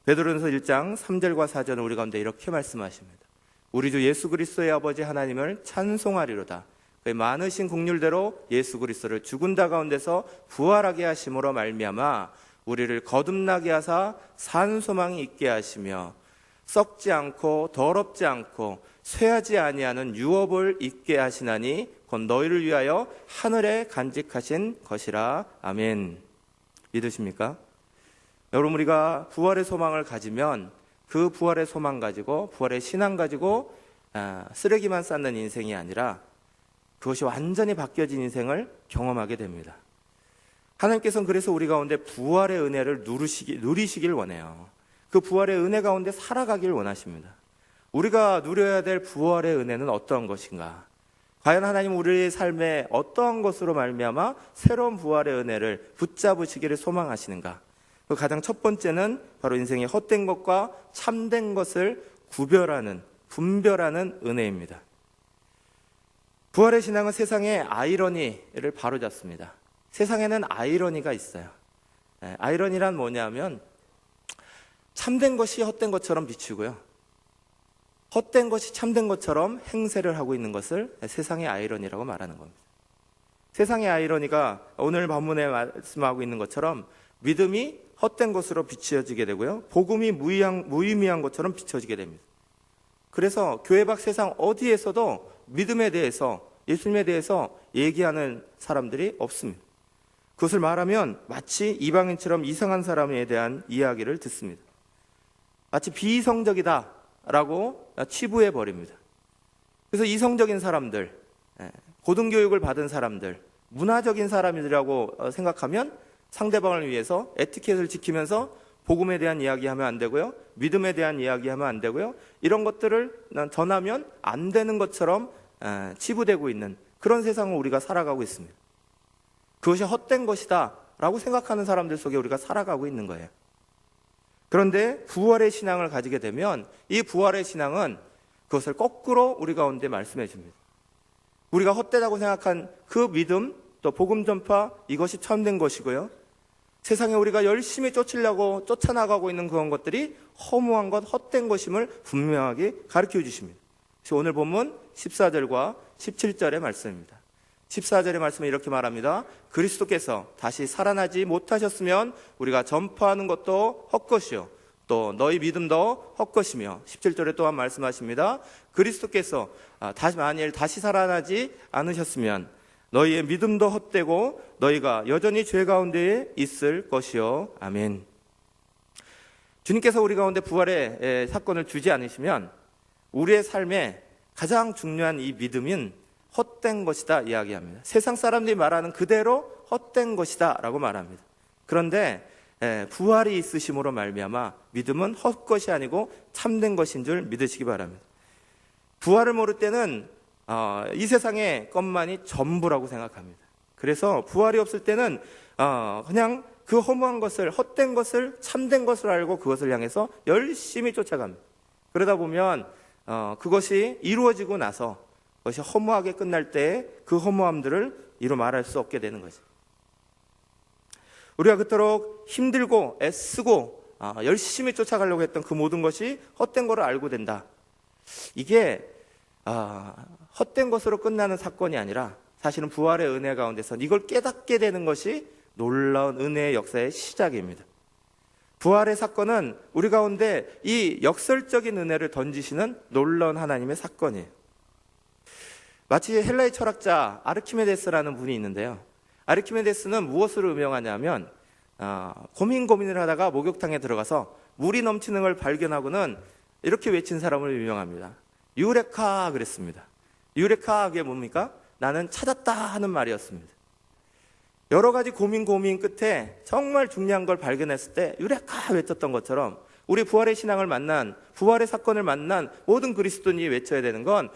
베드로전서 1장 3절과 4절은 우리 가운데 이렇게 말씀하십니다. 우리 주 예수 그리스도의 아버지 하나님을 찬송하리로다. 그의 많으신 긍휼대로 예수 그리스도를 죽은 자 가운데서 부활하게 하심으로 말미암아 우리를 거듭나게 하사 산 소망이 있게 하시며 썩지 않고 더럽지 않고 쇠하지 아니하는 유업을 있게 하시나니 곧 너희를 위하여 하늘에 간직하신 것이라. 아멘. 믿으십니까? 여러분, 우리가 부활의 소망을 가지면 그 부활의 소망 가지고 부활의 신앙 가지고 쓰레기만 쌓는 인생이 아니라 그것이 완전히 바뀌어진 인생을 경험하게 됩니다. 하나님께서는 그래서 우리 가운데 부활의 은혜를 누리시길 원해요. 그 부활의 은혜 가운데 살아가길 원하십니다. 우리가 누려야 될 부활의 은혜는 어떠한 것인가? 과연 하나님 우리의 삶에 어떠한 것으로 말미암아 새로운 부활의 은혜를 붙잡으시기를 소망하시는가? 그 가장 첫 번째는 바로 인생의 헛된 것과 참된 것을 구별하는, 분별하는 은혜입니다. 부활의 신앙은 세상의 아이러니를 바로잡습니다. 세상에는 아이러니가 있어요. 아이러니란 뭐냐면 참된 것이 헛된 것처럼 비추고요, 헛된 것이 참된 것처럼 행세를 하고 있는 것을 세상의 아이러니라고 말하는 겁니다. 세상의 아이러니가 오늘 본문에 말씀하고 있는 것처럼 믿음이 헛된 것으로 비춰지게 되고요, 복음이 무의미한 것처럼 비춰지게 됩니다. 그래서 교회 밖 세상 어디에서도 믿음에 대해서, 예수님에 대해서 얘기하는 사람들이 없습니다. 그것을 말하면 마치 이방인처럼 이상한 사람에 대한 이야기를 듣습니다. 마치 비이성적이다 라고 치부해 버립니다. 그래서 이성적인 사람들, 고등교육을 받은 사람들, 문화적인 사람이라고 생각하면 상대방을 위해서 에티켓을 지키면서 복음에 대한 이야기하면 안 되고요, 믿음에 대한 이야기하면 안 되고요, 이런 것들을 전하면 안 되는 것처럼 치부되고 있는 그런 세상을 우리가 살아가고 있습니다. 그것이 헛된 것이다 라고 생각하는 사람들 속에 우리가 살아가고 있는 거예요. 그런데 부활의 신앙을 가지게 되면 이 부활의 신앙은 그것을 거꾸로 우리 가운데 말씀해 줍니다. 우리가 헛되다고 생각한 그 믿음, 또 복음 전파, 이것이 참된 것이고요, 세상에 우리가 열심히 쫓으려고 쫓아나가고 있는 그런 것들이 허무한 것, 헛된 것임을 분명하게 가르쳐 주십니다. 오늘 본문 14절과 17절의 말씀입니다. 14절의 말씀은 이렇게 말합니다. 그리스도께서 다시 살아나지 못하셨으면 우리가 전파하는 것도 헛것이요, 또 너희 믿음도 헛것이며, 17절에 또한 말씀하십니다. 그리스도께서 만일 다시 살아나지 않으셨으면 너희의 믿음도 헛되고 너희가 여전히 죄 가운데에 있을 것이요. 아멘. 주님께서 우리 가운데 부활의 사건을 주지 않으시면 우리의 삶에 가장 중요한 이 믿음은 헛된 것이다 이야기합니다. 세상 사람들이 말하는 그대로 헛된 것이다 라고 말합니다. 그런데 부활이 있으심으로 말미암아 믿음은 헛것이 아니고 참된 것인 줄 믿으시기 바랍니다. 부활을 모를 때는 이 세상의 것만이 전부라고 생각합니다. 그래서 부활이 없을 때는 그냥 그 허무한 것을, 헛된 것을 참된 것을 알고 그것을 향해서 열심히 쫓아갑니다. 그러다 보면 그것이 이루어지고 나서 그것이 허무하게 끝날 때 그 허무함들을 이루 말할 수 없게 되는 거죠. 우리가 그토록 힘들고 애쓰고 열심히 쫓아가려고 했던 그 모든 것이 헛된 거를 알고 된다. 이게 헛된 것으로 끝나는 사건이 아니라 사실은 부활의 은혜 가운데서 이걸 깨닫게 되는 것이 놀라운 은혜의 역사의 시작입니다. 부활의 사건은 우리 가운데 이 역설적인 은혜를 던지시는 놀라운 하나님의 사건이에요. 마치 헬라의 철학자 아르키메데스라는 분이 있는데요, 아르키메데스는 무엇을 음용하냐면 고민을 하다가 목욕탕에 들어가서 물이 넘치는 걸 발견하고는 이렇게 외친 사람을 유명합니다. 유레카 그랬습니다. 유레카, 그게 뭡니까? 나는 찾았다 하는 말이었습니다. 여러 가지 고민 끝에 정말 중요한 걸 발견했을 때 유레카 외쳤던 것처럼 우리 부활의 신앙을 만난, 부활의 사건을 만난 모든 그리스도인이 외쳐야 되는 건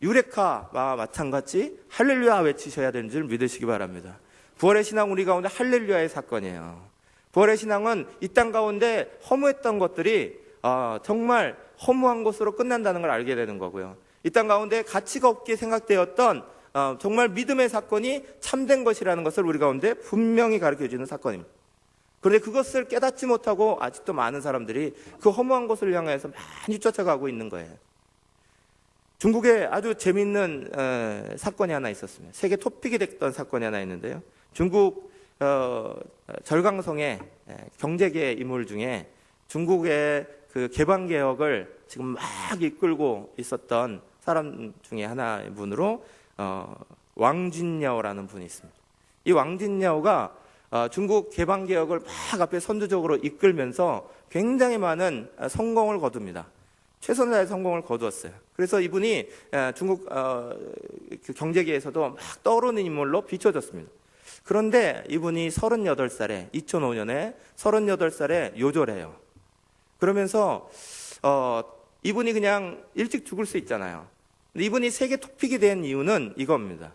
유레카와 마찬가지 할렐루야 외치셔야 되는 줄 믿으시기 바랍니다. 부활의 신앙 우리 가운데 할렐루야의 사건이에요. 부활의 신앙은 이 땅 가운데 허무했던 것들이 정말 허무한 것으로 끝난다는 걸 알게 되는 거고요, 이 땅 가운데 가치가 없게 생각되었던 정말 믿음의 사건이 참된 것이라는 것을 우리 가운데 분명히 가르쳐주는 사건입니다. 그런데 그것을 깨닫지 못하고 아직도 많은 사람들이 그 허무한 것을 향해서 많이 쫓아가고 있는 거예요. 중국에 아주 재미있는 사건이 하나 있었습니다. 세계 토픽이 됐던 사건이 하나 있는데요, 중국 절강성의 경제계 인물 중에 중국의 그 개방개혁을 지금 막 이끌고 있었던 사람 중에 하나의 분으로 왕진야오라는 분이 있습니다. 이 왕진야오가 중국 개방개혁을 막 앞에 선두적으로 이끌면서 굉장히 많은 성공을 거둡니다. 최선을 다해 성공을 거두었어요. 그래서 이분이 중국 그 경제계에서도 막 떠오르는 인물로 비춰졌습니다. 그런데 이분이 38살에 2005년에 38살에 요절해요. 그러면서 이분이 그냥 일찍 죽을 수 있잖아요. 근데 이분이 세계 토픽이 된 이유는 이겁니다.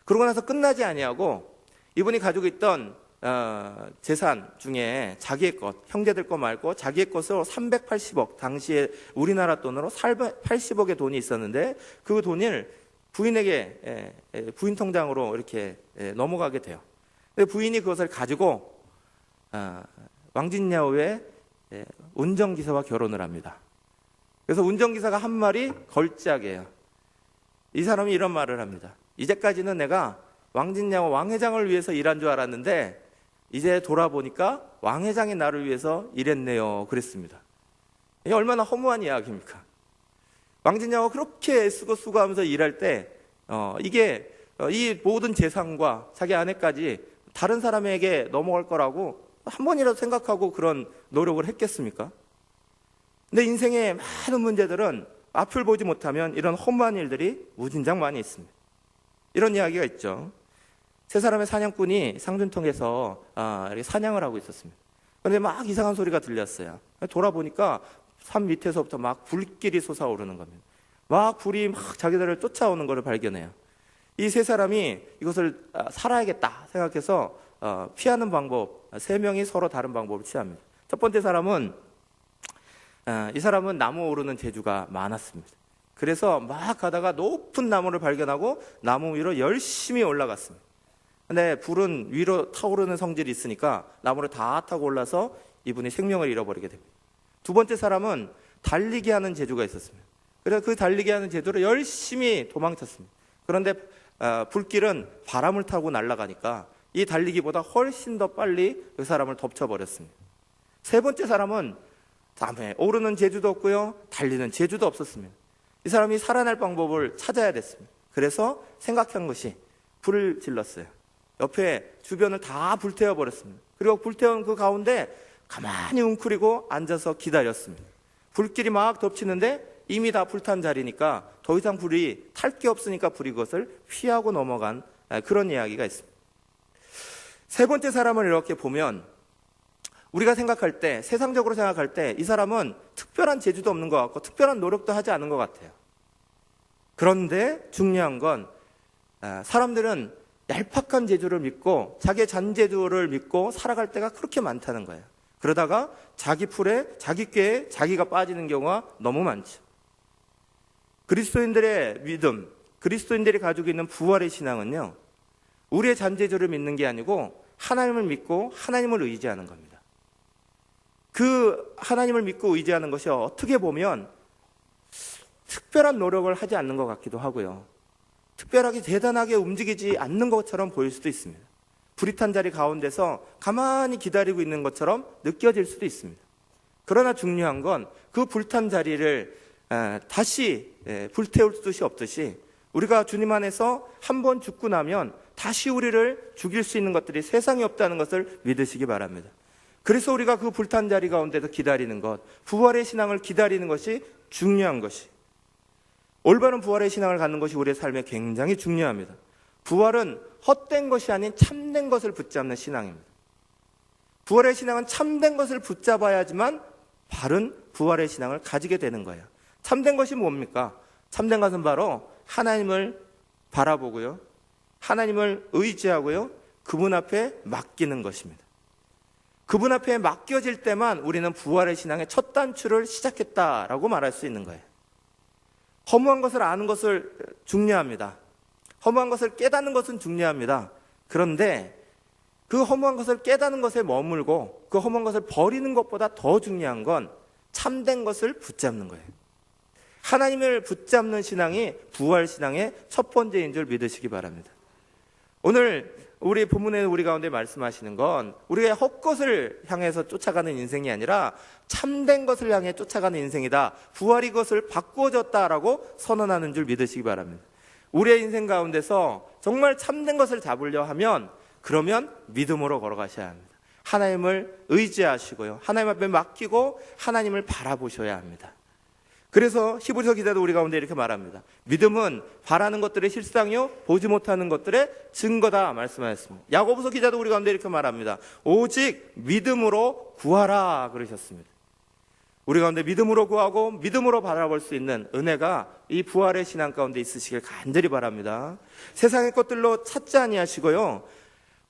그러고 나서 끝나지 아니하고 이분이 가지고 있던 재산 중에 자기의 것, 형제들 거 말고 자기의 것으로 380억, 당시에 우리나라 돈으로 80억의 돈이 있었는데 그 돈을 부인에게 부인 통장으로 이렇게 넘어가게 돼요. 근데 부인이 그것을 가지고 왕진야오의 운전기사와 결혼을 합니다. 그래서 운전기사가 한 말이 걸작이에요. 이 사람이 이런 말을 합니다. 이제까지는 내가 왕진야오 왕회장을 위해서 일한 줄 알았는데 이제 돌아보니까 왕회장이 나를 위해서 일했네요. 그랬습니다. 이게 얼마나 허무한 이야기입니까? 왕진야오가 그렇게 애쓰고 수고하면서 일할 때 이게 이 모든 재산과 자기 아내까지 다른 사람에게 넘어갈 거라고 한 번이라도 생각하고 그런 노력을 했겠습니까? 근데 인생의 많은 문제들은 앞을 보지 못하면 이런 허무한 일들이 무진장 많이 있습니다. 이런 이야기가 있죠. 세 사람의 사냥꾼이 상준통에서 이렇게 사냥을 하고 있었습니다. 그런데 막 이상한 소리가 들렸어요. 돌아보니까 산 밑에서부터 막 불길이 솟아오르는 겁니다. 막 불이 막 자기들을 쫓아오는 것을 발견해요. 이 세 사람이 이것을 살아야겠다 생각해서 피하는 방법, 세 명이 서로 다른 방법을 취합니다. 첫 번째 사람은 이 사람은 나무 오르는 재주가 많았습니다. 그래서 막 가다가 높은 나무를 발견하고 나무 위로 열심히 올라갔습니다. 근데 불은 위로 타오르는 성질이 있으니까 나무를 다 타고 올라서 이분이 생명을 잃어버리게 됩니다. 두 번째 사람은 달리기 하는 재주가 있었습니다. 그래서 그 달리기 하는 재주로 열심히 도망쳤습니다. 그런데 불길은 바람을 타고 날아가니까 이 달리기보다 훨씬 더 빨리 그 사람을 덮쳐버렸습니다. 세 번째 사람은 다음에 오르는 재주도 없고요, 달리는 재주도 없었습니다. 이 사람이 살아날 방법을 찾아야 됐습니다. 그래서 생각한 것이 불을 질렀어요. 옆에 주변을 다 불태워 버렸습니다. 그리고 불태운 그 가운데 가만히 웅크리고 앉아서 기다렸습니다. 불길이 막 덮치는데 이미 다 불탄 자리니까 더 이상 불이 탈 게 없으니까 불이 그것을 피하고 넘어간 그런 이야기가 있습니다. 세 번째 사람을 이렇게 보면 우리가 생각할 때, 세상적으로 생각할 때 이 사람은 특별한 재주도 없는 것 같고 특별한 노력도 하지 않은 것 같아요. 그런데 중요한 건 사람들은 얄팍한 재주를 믿고 자기의 잔재주를 믿고 살아갈 때가 그렇게 많다는 거예요. 그러다가 자기 풀에, 자기 꾀에 자기가 빠지는 경우가 너무 많죠. 그리스도인들의 믿음, 그리스도인들이 가지고 있는 부활의 신앙은요, 우리의 잔재주를 믿는 게 아니고 하나님을 믿고 하나님을 의지하는 겁니다. 그 하나님을 믿고 의지하는 것이 어떻게 보면 특별한 노력을 하지 않는 것 같기도 하고요, 특별하게 대단하게 움직이지 않는 것처럼 보일 수도 있습니다. 불이 탄 자리 가운데서 가만히 기다리고 있는 것처럼 느껴질 수도 있습니다. 그러나 중요한 건 그 불탄 자리를 다시 불태울 뜻이 없듯이 우리가 주님 안에서 한 번 죽고 나면 다시 우리를 죽일 수 있는 것들이 세상에 없다는 것을 믿으시기 바랍니다. 그래서 우리가 그 불탄 자리 가운데서 기다리는 것, 부활의 신앙을 기다리는 것이 중요한 것이, 올바른 부활의 신앙을 갖는 것이 우리의 삶에 굉장히 중요합니다. 부활은 헛된 것이 아닌 참된 것을 붙잡는 신앙입니다. 부활의 신앙은 참된 것을 붙잡아야지만 바른 부활의 신앙을 가지게 되는 거예요. 참된 것이 뭡니까? 참된 것은 바로 하나님을 바라보고요, 하나님을 의지하고요, 그분 앞에 맡기는 것입니다. 그분 앞에 맡겨질 때만 우리는 부활의 신앙의 첫 단추를 시작했다라고 말할 수 있는 거예요. 허무한 것을 아는 것을 중요합니다. 허무한 것을 깨닫는 것은 중요합니다. 그런데 그 허무한 것을 깨닫는 것에 머물고 그 허무한 것을 버리는 것보다 더 중요한 건 참된 것을 붙잡는 거예요. 하나님을 붙잡는 신앙이 부활 신앙의 첫 번째인 줄 믿으시기 바랍니다. 오늘 우리 본문에 우리 가운데 말씀하시는 건 우리의 헛것을 향해서 쫓아가는 인생이 아니라 참된 것을 향해 쫓아가는 인생이다. 부활이 그것을 바꾸어졌다라고 선언하는 줄 믿으시기 바랍니다. 우리의 인생 가운데서 정말 참된 것을 잡으려 하면 그러면 믿음으로 걸어가셔야 합니다. 하나님을 의지하시고요. 하나님 앞에 맡기고 하나님을 바라보셔야 합니다. 그래서 히브리서 기자도 우리 가운데 이렇게 말합니다. 믿음은 바라는 것들의 실상이요 보지 못하는 것들의 증거다 말씀하셨습니다. 야고보서 기자도 우리 가운데 이렇게 말합니다. 오직 믿음으로 구하라 그러셨습니다. 우리 가운데 믿음으로 구하고 믿음으로 바라볼 수 있는 은혜가 이 부활의 신앙 가운데 있으시길 간절히 바랍니다. 세상의 것들로 찾지 아니하시고요.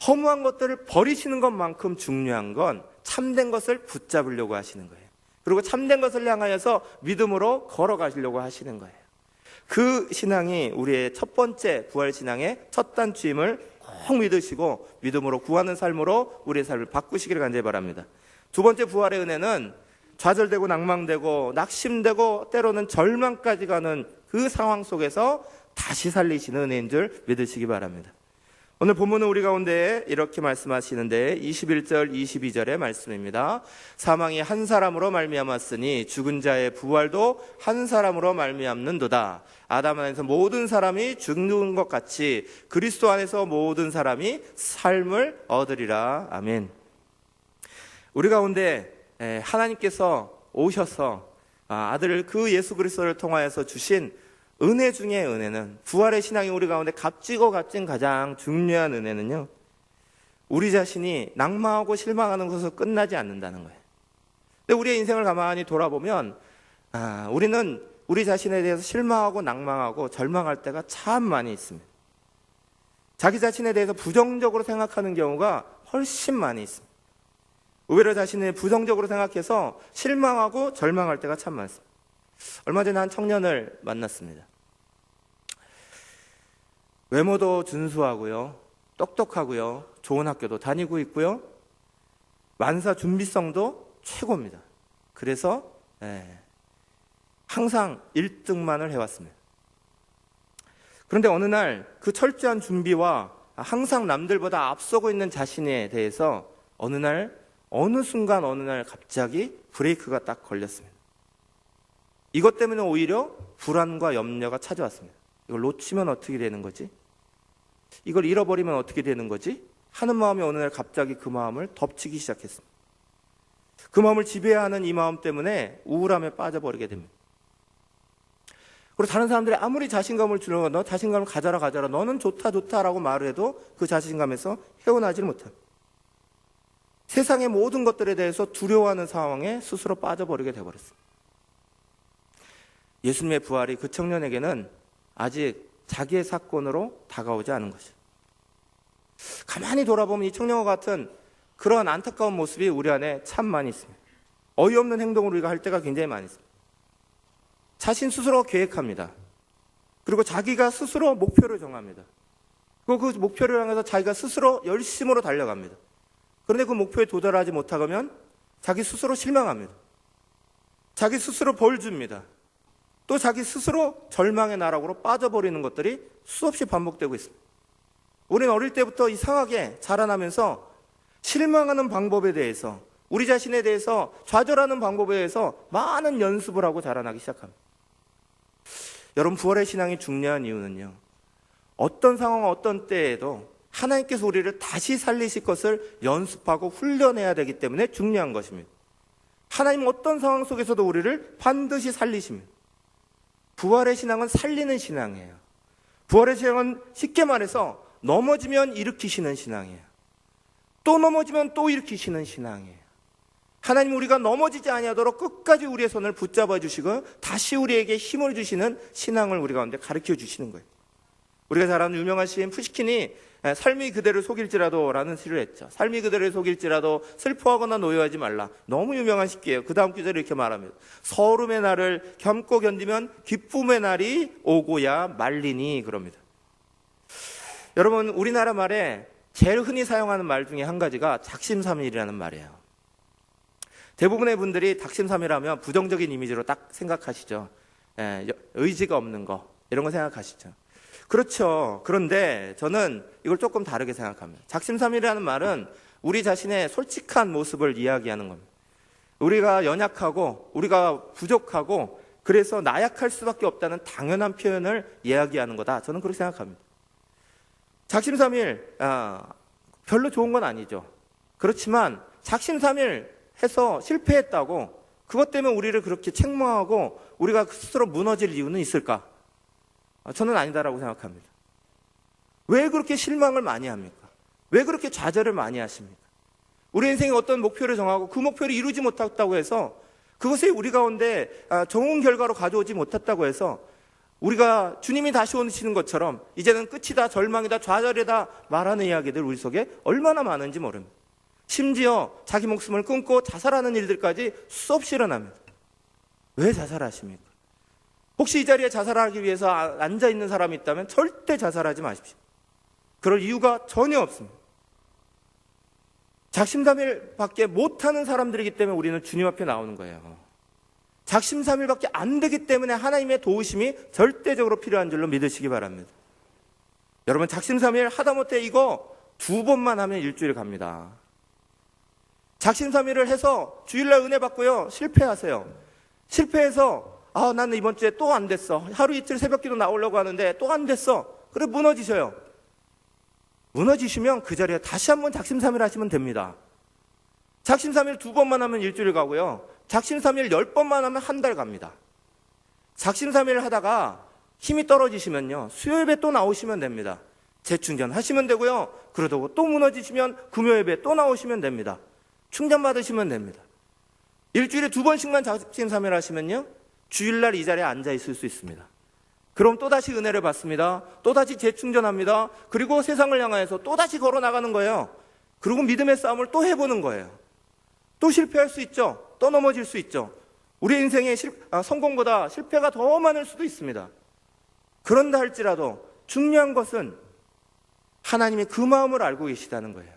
허무한 것들을 버리시는 것만큼 중요한 건 참된 것을 붙잡으려고 하시는 거예요. 그리고 참된 것을 향하여서 믿음으로 걸어가시려고 하시는 거예요. 그 신앙이 우리의 첫 번째 부활 신앙의 첫 단추임을 꼭 믿으시고 믿음으로 구하는 삶으로 우리의 삶을 바꾸시기를 간절히 바랍니다. 두 번째 부활의 은혜는 좌절되고 낭망되고 낙심되고 때로는 절망까지 가는 그 상황 속에서 다시 살리시는 은혜인 줄 믿으시기 바랍니다. 오늘 본문은 우리 가운데 이렇게 말씀하시는데 21절 22절의 말씀입니다. 사망이 한 사람으로 말미암았으니 죽은 자의 부활도 한 사람으로 말미암는도다. 아담 안에서 모든 사람이 죽는 것 같이 그리스도 안에서 모든 사람이 삶을 얻으리라. 아멘. 우리 가운데 하나님께서 오셔서 아들을 그 예수 그리스도를 통하여서 주신 은혜 중에 은혜는 부활의 신앙이 우리 가운데 값지고 값진 가장 중요한 은혜는요, 우리 자신이 낭망하고 실망하는 것으로 끝나지 않는다는 거예요. 근데 우리의 인생을 가만히 돌아보면 우리는 우리 자신에 대해서 실망하고 낭망하고 절망할 때가 참 많이 있습니다. 자기 자신에 대해서 부정적으로 생각하는 경우가 훨씬 많이 있습니다. 의외로 자신을 부정적으로 생각해서 실망하고 절망할 때가 참 많습니다. 얼마 전에 한 청년을 만났습니다. 외모도 준수하고요, 똑똑하고요, 좋은 학교도 다니고 있고요, 만사 준비성도 최고입니다. 그래서 항상 1등만을 해왔습니다. 그런데 어느 날 그 철저한 준비와 항상 남들보다 앞서고 있는 자신에 대해서 어느 순간 어느 날 갑자기 브레이크가 딱 걸렸습니다. 이것 때문에 오히려 불안과 염려가 찾아왔습니다. 이걸 놓치면 어떻게 되는 거지? 이걸 잃어버리면 어떻게 되는 거지? 하는 마음이 어느 날 갑자기 그 마음을 덮치기 시작했습니다. 그 마음을 지배하는 이 마음 때문에 우울함에 빠져버리게 됩니다. 그리고 다른 사람들이 아무리 자신감을 주려고 너 자신감을 가져라 너는 좋다라고 말을 해도 그 자신감에서 헤어나지를 못합니다. 세상의 모든 것들에 대해서 두려워하는 상황에 스스로 빠져버리게 되어버렸습니다. 예수님의 부활이 그 청년에게는 아직 자기의 사건으로 다가오지 않은 것이죠. 가만히 돌아보면 이 청년과 같은 그런 안타까운 모습이 우리 안에 참 많이 있습니다. 어이없는 행동을 우리가 할 때가 굉장히 많이 있습니다. 자신 스스로 계획합니다. 그리고 자기가 스스로 목표를 정합니다. 그리고 그 목표를 향해서 자기가 스스로 열심으로 달려갑니다. 그런데 그 목표에 도달하지 못하면 자기 스스로 실망합니다. 자기 스스로 벌 줍니다. 또 자기 스스로 절망의 나락으로 빠져버리는 것들이 수없이 반복되고 있습니다. 우리는 어릴 때부터 이상하게 자라나면서 실망하는 방법에 대해서, 우리 자신에 대해서 좌절하는 방법에 대해서 많은 연습을 하고 자라나기 시작합니다. 여러분, 부활의 신앙이 중요한 이유는요, 어떤 상황, 어떤 때에도 하나님께서 우리를 다시 살리실 것을 연습하고 훈련해야 되기 때문에 중요한 것입니다. 하나님은 어떤 상황 속에서도 우리를 반드시 살리십니다. 부활의 신앙은 살리는 신앙이에요. 부활의 신앙은 쉽게 말해서 넘어지면 일으키시는 신앙이에요. 또 넘어지면 또 일으키시는 신앙이에요. 하나님, 우리가 넘어지지 아니하도록 끝까지 우리의 손을 붙잡아 주시고 다시 우리에게 힘을 주시는 신앙을 우리 가운데 가르쳐 주시는 거예요. 우리가 잘 아는 유명한 시인 푸시킨이 삶이 그대를 속일지라도 라는 시를 했죠. 삶이 그대를 속일지라도 슬퍼하거나 노여하지 말라. 너무 유명한 시기예요. 그 다음 구절을 이렇게 말합니다. 서름의 날을 견고 견디면 기쁨의 날이 오고야 말리니, 그럽니다. 여러분, 우리나라 말에 제일 흔히 사용하는 말 중에 한 가지가 작심삼일이라는 말이에요. 대부분의 분들이 작심삼일하면 부정적인 이미지로 딱 생각하시죠. 의지가 없는 거, 이런 거 생각하시죠. 그렇죠. 그런데 저는 이걸 조금 다르게 생각합니다. 작심삼일이라는 말은 우리 자신의 솔직한 모습을 이야기하는 겁니다. 우리가 연약하고 우리가 부족하고 그래서 나약할 수밖에 없다는 당연한 표현을 이야기하는 거다. 저는 그렇게 생각합니다. 작심삼일, 별로 좋은 건 아니죠. 그렇지만 작심삼일 해서 실패했다고 그것 때문에 우리를 그렇게 책망하고 우리가 스스로 무너질 이유는 있을까? 저는 아니다라고 생각합니다. 왜 그렇게 실망을 많이 합니까? 왜 그렇게 좌절을 많이 하십니까? 우리 인생에 어떤 목표를 정하고 그 목표를 이루지 못했다고 해서 그것이 우리 가운데 좋은 결과로 가져오지 못했다고 해서 우리가 주님이 다시 오시는 것처럼 이제는 끝이다, 절망이다, 좌절이다 말하는 이야기들 우리 속에 얼마나 많은지 모릅니다. 심지어 자기 목숨을 끊고 자살하는 일들까지 수없이 일어납니다. 왜 자살하십니까? 혹시 이 자리에 자살하기 위해서 앉아있는 사람이 있다면 절대 자살하지 마십시오. 그럴 이유가 전혀 없습니다. 작심삼일밖에 못하는 사람들이기 때문에 우리는 주님 앞에 나오는 거예요. 작심삼일밖에 안 되기 때문에 하나님의 도우심이 절대적으로 필요한 줄로 믿으시기 바랍니다. 여러분, 작심삼일 하다못해 이거 2번만 하면 일주일 갑니다. 작심삼일을 해서 주일날 은혜 받고요, 실패하세요. 실패해서 나는 이번 주에 또 안 됐어. 하루 이틀 새벽기도 나오려고 하는데 또 안 됐어. 그래, 무너지셔요. 무너지시면 그 자리에 다시 한번 작심삼일 하시면 됩니다. 작심삼일 2번만 하면 일주일 가고요, 작심삼일 10번만 하면 한 달 갑니다. 작심삼일 하다가 힘이 떨어지시면요, 수요일에 또 나오시면 됩니다. 재충전 하시면 되고요, 그러다가 또 무너지시면 금요일에 또 나오시면 됩니다. 충전 받으시면 됩니다. 일주일에 2번씩만 작심삼일 하시면요, 주일날 이 자리에 앉아 있을 수 있습니다. 그럼 또다시 은혜를 받습니다. 또다시 재충전합니다. 그리고 세상을 향하여서 또다시 걸어 나가는 거예요. 그리고 믿음의 싸움을 또 해보는 거예요. 또 실패할 수 있죠. 또 넘어질 수 있죠. 우리 인생의 성공보다 실패가 더 많을 수도 있습니다. 그런다 할지라도 중요한 것은 하나님이 그 마음을 알고 계시다는 거예요.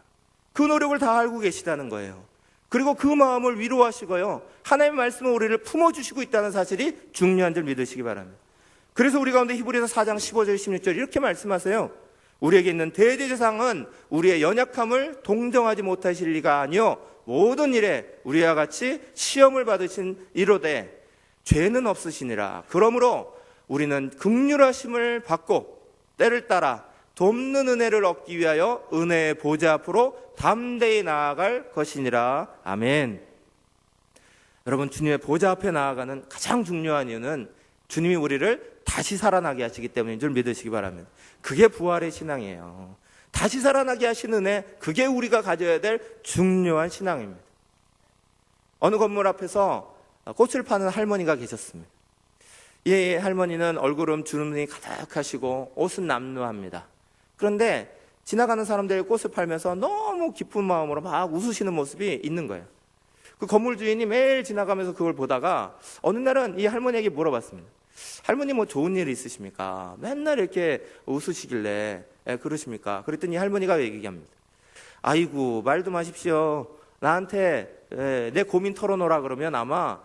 그 노력을 다 알고 계시다는 거예요. 그리고 그 마음을 위로하시고요, 하나님의 말씀을 우리를 품어주시고 있다는 사실이 중요한 줄 믿으시기 바랍니다. 그래서 우리 가운데 히브리서 4장 15절 16절 이렇게 말씀하세요. 우리에게 있는 대제사장은 우리의 연약함을 동정하지 못하실 리가 아니요 모든 일에 우리와 같이 시험을 받으신 이로되 죄는 없으시니라. 그러므로 우리는 긍휼하심을 받고 때를 따라 돕는 은혜를 얻기 위하여 은혜의 보좌 앞으로 담대히 나아갈 것이니라. 아멘. 여러분, 주님의 보좌 앞에 나아가는 가장 중요한 이유는 주님이 우리를 다시 살아나게 하시기 때문인 줄 믿으시기 바랍니다. 그게 부활의 신앙이에요. 다시 살아나게 하신 은혜, 그게 우리가 가져야 될 중요한 신앙입니다. 어느 건물 앞에서 꽃을 파는 할머니가 계셨습니다. 이 할머니는 얼굴은 주름이 가득하시고 옷은 남루합니다. 그런데 지나가는 사람들이 꽃을 팔면서 너무 기쁜 마음으로 막 웃으시는 모습이 있는 거예요. 그 건물 주인이 매일 지나가면서 그걸 보다가 어느 날은 이 할머니에게 물어봤습니다. 할머니 뭐 좋은 일 있으십니까? 맨날 이렇게 웃으시길래 그러십니까? 그랬더니 할머니가 얘기합니다. 아이고, 말도 마십시오. 나한테 내 고민 털어놓으라 그러면 아마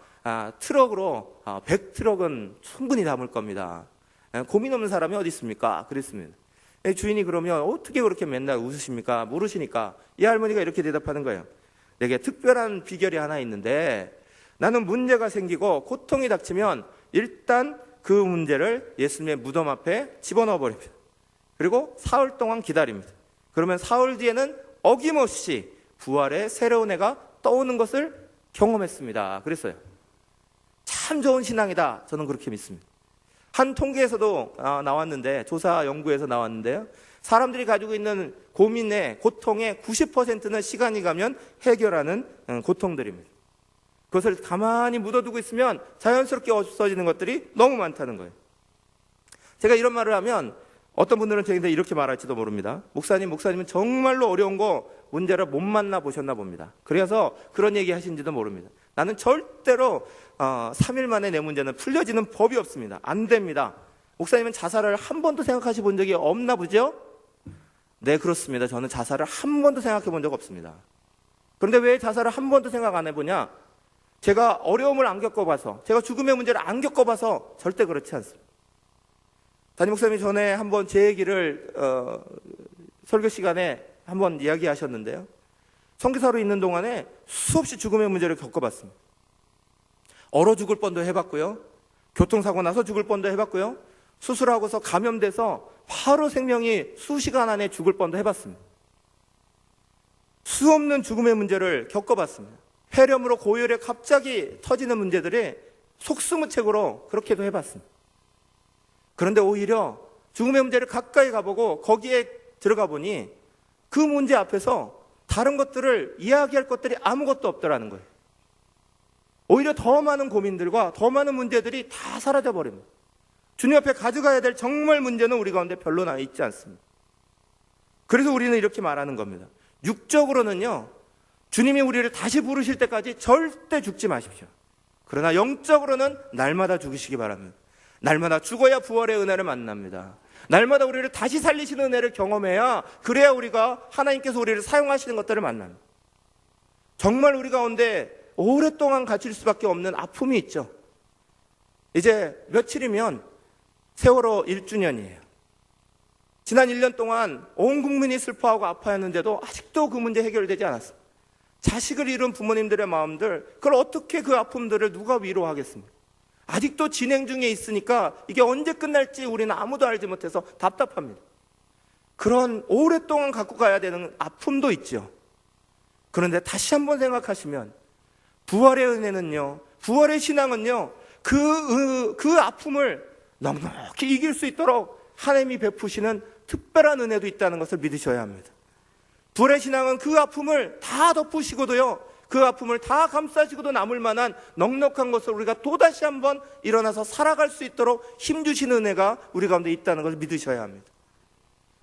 트럭으로 100트럭은 충분히 담을 겁니다. 고민 없는 사람이 어디 있습니까? 그랬습니다. 주인이 그러면 어떻게 그렇게 맨날 웃으십니까? 물으시니까 이 할머니가 이렇게 대답하는 거예요. 내게 특별한 비결이 하나 있는데 나는 문제가 생기고 고통이 닥치면 일단 그 문제를 예수님의 무덤 앞에 집어넣어 버립니다. 그리고 사흘 동안 기다립니다. 그러면 사흘 뒤에는 어김없이 부활의 새로운 해가 떠오는 것을 경험했습니다. 그랬어요. 참 좋은 신앙이다. 저는 그렇게 믿습니다. 한 통계에서도 나왔는데, 조사 연구에서 나왔는데요, 사람들이 가지고 있는 고민의 고통의 90%는 시간이 가면 해결하는 고통들입니다. 그것을 가만히 묻어두고 있으면 자연스럽게 없어지는 것들이 너무 많다는 거예요. 제가 이런 말을 하면 어떤 분들은 저한테 이렇게 말할지도 모릅니다. 목사님은 정말로 어려운 거 문제를 못 만나 보셨나 봅니다. 그래서 그런 얘기 하신지도 모릅니다. 나는 절대로 3일 만에 내 문제는 풀려지는 법이 없습니다. 안 됩니다. 목사님은 자살을 한 번도 생각하시 본 적이 없나 보죠? 네, 그렇습니다. 저는 자살을 한 번도 생각해 본 적 없습니다. 그런데 왜 자살을 한 번도 생각 안 해보냐? 제가 어려움을 안 겪어봐서, 제가 죽음의 문제를 안 겪어봐서 절대 그렇지 않습니다. 담임 목사님이 전에 한번 제 얘기를 설교 시간에 한번 이야기하셨는데요, 선교사로 있는 동안에 수없이 죽음의 문제를 겪어봤습니다. 얼어 죽을 뻔도 해봤고요, 교통사고 나서 죽을 뻔도 해봤고요, 수술하고서 감염돼서 바로 생명이 수시간 안에 죽을 뻔도 해봤습니다. 수없는 죽음의 문제를 겪어봤습니다. 폐렴으로 고열에 갑자기 터지는 문제들이 속수무책으로 그렇게도 해봤습니다. 그런데 오히려 죽음의 문제를 가까이 가보고 거기에 들어가 보니 그 문제 앞에서 다른 것들을 이야기할 것들이 아무것도 없더라는 거예요. 오히려 더 많은 고민들과 더 많은 문제들이 다 사라져 버립니다. 주님 앞에 가져가야 될 정말 문제는 우리 가운데 별로 나 있지 않습니다. 그래서 우리는 이렇게 말하는 겁니다. 육적으로는요, 주님이 우리를 다시 부르실 때까지 절대 죽지 마십시오. 그러나 영적으로는 날마다 죽으시기 바랍니다. 날마다 죽어야 부활의 은혜를 만납니다. 날마다 우리를 다시 살리시는 은혜를 경험해야, 그래야 우리가 하나님께서 우리를 사용하시는 것들을 만납니다. 정말 우리 가운데 오랫동안 갇힐 수밖에 없는 아픔이 있죠. 이제 며칠이면 세월호 1주년이에요. 지난 1년 동안 온 국민이 슬퍼하고 아파했는데도 아직도 그 문제 해결되지 않았습니다. 자식을 잃은 부모님들의 마음들, 그걸 어떻게 그 아픔들을 누가 위로하겠습니까? 아직도 진행 중에 있으니까 이게 언제 끝날지 우리는 아무도 알지 못해서 답답합니다. 그런 오랫동안 갖고 가야 되는 아픔도 있죠. 그런데 다시 한번 생각하시면 부활의 은혜는요, 부활의 신앙은요, 그 아픔을 넉넉히 이길 수 있도록 하나님이 베푸시는 특별한 은혜도 있다는 것을 믿으셔야 합니다. 부활의 신앙은 그 아픔을 다 덮으시고도요, 그 아픔을 다 감싸시고도 남을 만한 넉넉한 것을 우리가 또다시 한번 일어나서 살아갈 수 있도록 힘주시는 은혜가 우리 가운데 있다는 것을 믿으셔야 합니다.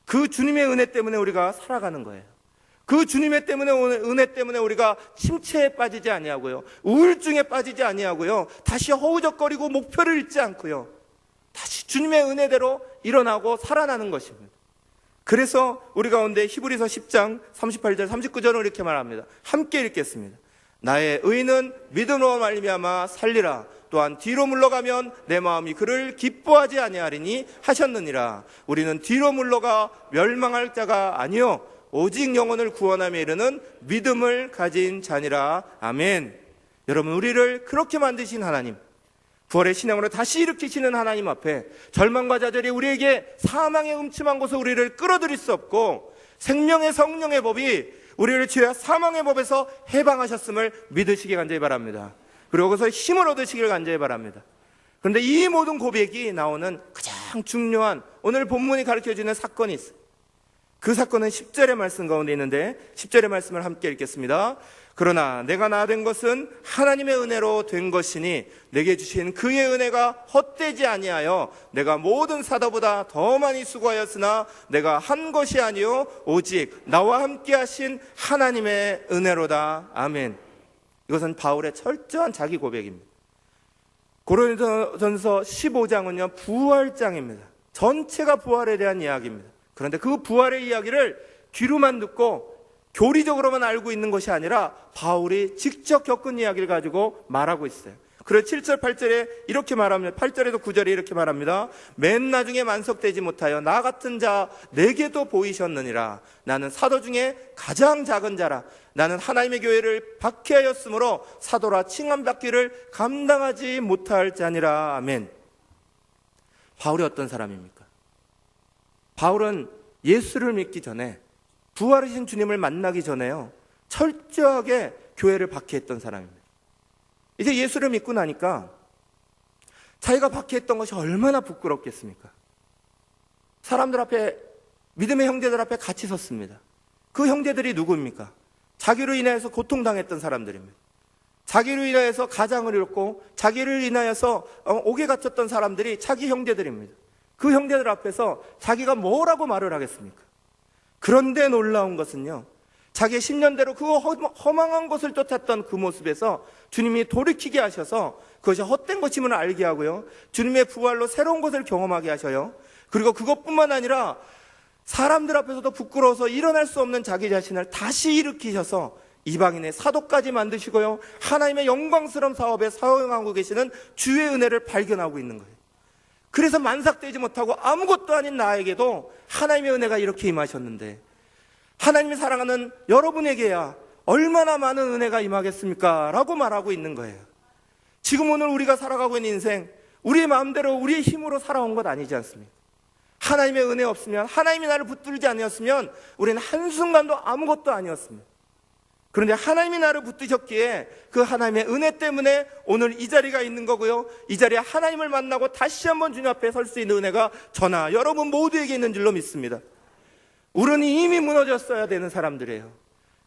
그 주님의 은혜 때문에 우리가 살아가는 거예요. 그 주님의 은혜 때문에 우리가 침체에 빠지지 아니하고요, 우울증에 빠지지 아니하고요, 다시 허우적거리고 목표를 잃지 않고요, 다시 주님의 은혜대로 일어나고 살아나는 것입니다. 그래서 우리 가운데 히브리서 10장 38절 39절은 이렇게 말합니다. 함께 읽겠습니다. 나의 의는 믿음으로 말미암아 살리라. 또한 뒤로 물러가면 내 마음이 그를 기뻐하지 아니하리니 하셨느니라. 우리는 뒤로 물러가 멸망할 자가 아니요 오직 영혼을 구원함에 이르는 믿음을 가진 자니라. 아멘. 여러분, 우리를 그렇게 만드신 하나님, 부활의 신앙으로 다시 일으키시는 하나님 앞에 절망과 좌절이 우리에게 사망의 음침한 곳에 우리를 끌어들일 수 없고, 생명의 성령의 법이 우리를 죄와 사망의 법에서 해방하셨음을 믿으시기 간절히 바랍니다. 그리고 거기서 힘을 얻으시길 간절히 바랍니다. 그런데 이 모든 고백이 나오는 가장 중요한 오늘 본문이 가르쳐주는 사건이 있어요. 그 사건은 10절의 말씀 가운데 있는데 10절의 말씀을 함께 읽겠습니다. 그러나 내가 나 된 것은 하나님의 은혜로 된 것이니 내게 주신 그의 은혜가 헛되지 아니하여 내가 모든 사도보다 더 많이 수고하였으나 내가 한 것이 아니요 오직 나와 함께 하신 하나님의 은혜로다. 아멘. 이것은 바울의 철저한 자기 고백입니다. 고린도전서 15장은요 부활장입니다. 전체가 부활에 대한 이야기입니다. 그런데 그 부활의 이야기를 귀로만 듣고 교리적으로만 알고 있는 것이 아니라 바울이 직접 겪은 이야기를 가지고 말하고 있어요. 그래서 7절 8절에 이렇게 말합니다. 8절에도 9절에 이렇게 말합니다. 맨 나중에 만석되지 못하여 나 같은 자 내게도 보이셨느니라. 나는 사도 중에 가장 작은 자라. 나는 하나님의 교회를 박해하였으므로 사도라 칭함받기를 감당하지 못할 자니라. 아멘. 바울이 어떤 사람입니까? 바울은 예수를 믿기 전에, 부활하신 주님을 만나기 전에요, 철저하게 교회를 박해했던 사람입니다. 이제 예수를 믿고 나니까 자기가 박해했던 것이 얼마나 부끄럽겠습니까? 사람들 앞에, 믿음의 형제들 앞에 같이 섰습니다. 그 형제들이 누구입니까? 자기로 인하여서 고통당했던 사람들입니다. 자기로 인하여서 가장을 잃고 자기를 인하여서 옥에 갇혔던 사람들이 자기 형제들입니다. 그 형제들 앞에서 자기가 뭐라고 말을 하겠습니까? 그런데 놀라운 것은요, 자기의 10년대로 그 허망한 것을 쫓았던 그 모습에서 주님이 돌이키게 하셔서 그것이 헛된 것임을 알게 하고요, 주님의 부활로 새로운 것을 경험하게 하셔요. 그리고 그것뿐만 아니라 사람들 앞에서도 부끄러워서 일어날 수 없는 자기 자신을 다시 일으키셔서 이방인의 사도까지 만드시고요, 하나님의 영광스러운 사업에 사용하고 계시는 주의 은혜를 발견하고 있는 거예요. 그래서 만삭되지 못하고 아무것도 아닌 나에게도 하나님의 은혜가 이렇게 임하셨는데, 하나님이 사랑하는 여러분에게야 얼마나 많은 은혜가 임하겠습니까? 라고 말하고 있는 거예요. 지금 오늘 우리가 살아가고 있는 인생, 우리의 마음대로 우리의 힘으로 살아온 것 아니지 않습니까? 하나님의 은혜 없으면, 하나님이 나를 붙들지 아니었으면 우리는 한순간도 아무것도 아니었습니다. 그런데 하나님이 나를 붙드셨기에 그 하나님의 은혜 때문에 오늘 이 자리가 있는 거고요. 이 자리에 하나님을 만나고 다시 한번 주님 앞에 설 수 있는 은혜가 저나 여러분 모두에게 있는 줄로 믿습니다. 우리는 이미 무너졌어야 되는 사람들이에요.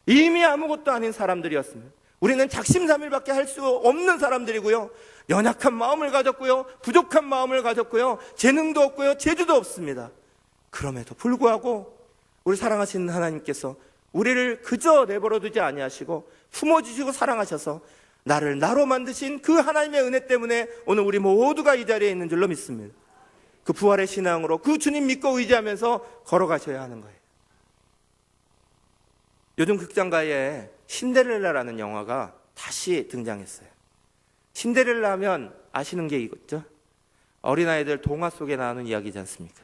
이미 아무것도 아닌 사람들이었습니다. 우리는 작심삼일밖에 할 수 없는 사람들이고요. 연약한 마음을 가졌고요. 부족한 마음을 가졌고요. 재능도 없고요. 재주도 없습니다. 그럼에도 불구하고 우리 사랑하시는 하나님께서 우리를 그저 내버려 두지 아니하시고 품어주시고 사랑하셔서 나를 나로 만드신 그 하나님의 은혜 때문에 오늘 우리 모두가 이 자리에 있는 줄로 믿습니다. 그 부활의 신앙으로 그 주님 믿고 의지하면서 걸어가셔야 하는 거예요. 요즘 극장가에 신데렐라라는 영화가 다시 등장했어요. 신데렐라 하면 아시는 게 있죠? 어린아이들 동화 속에 나오는 이야기지 않습니까?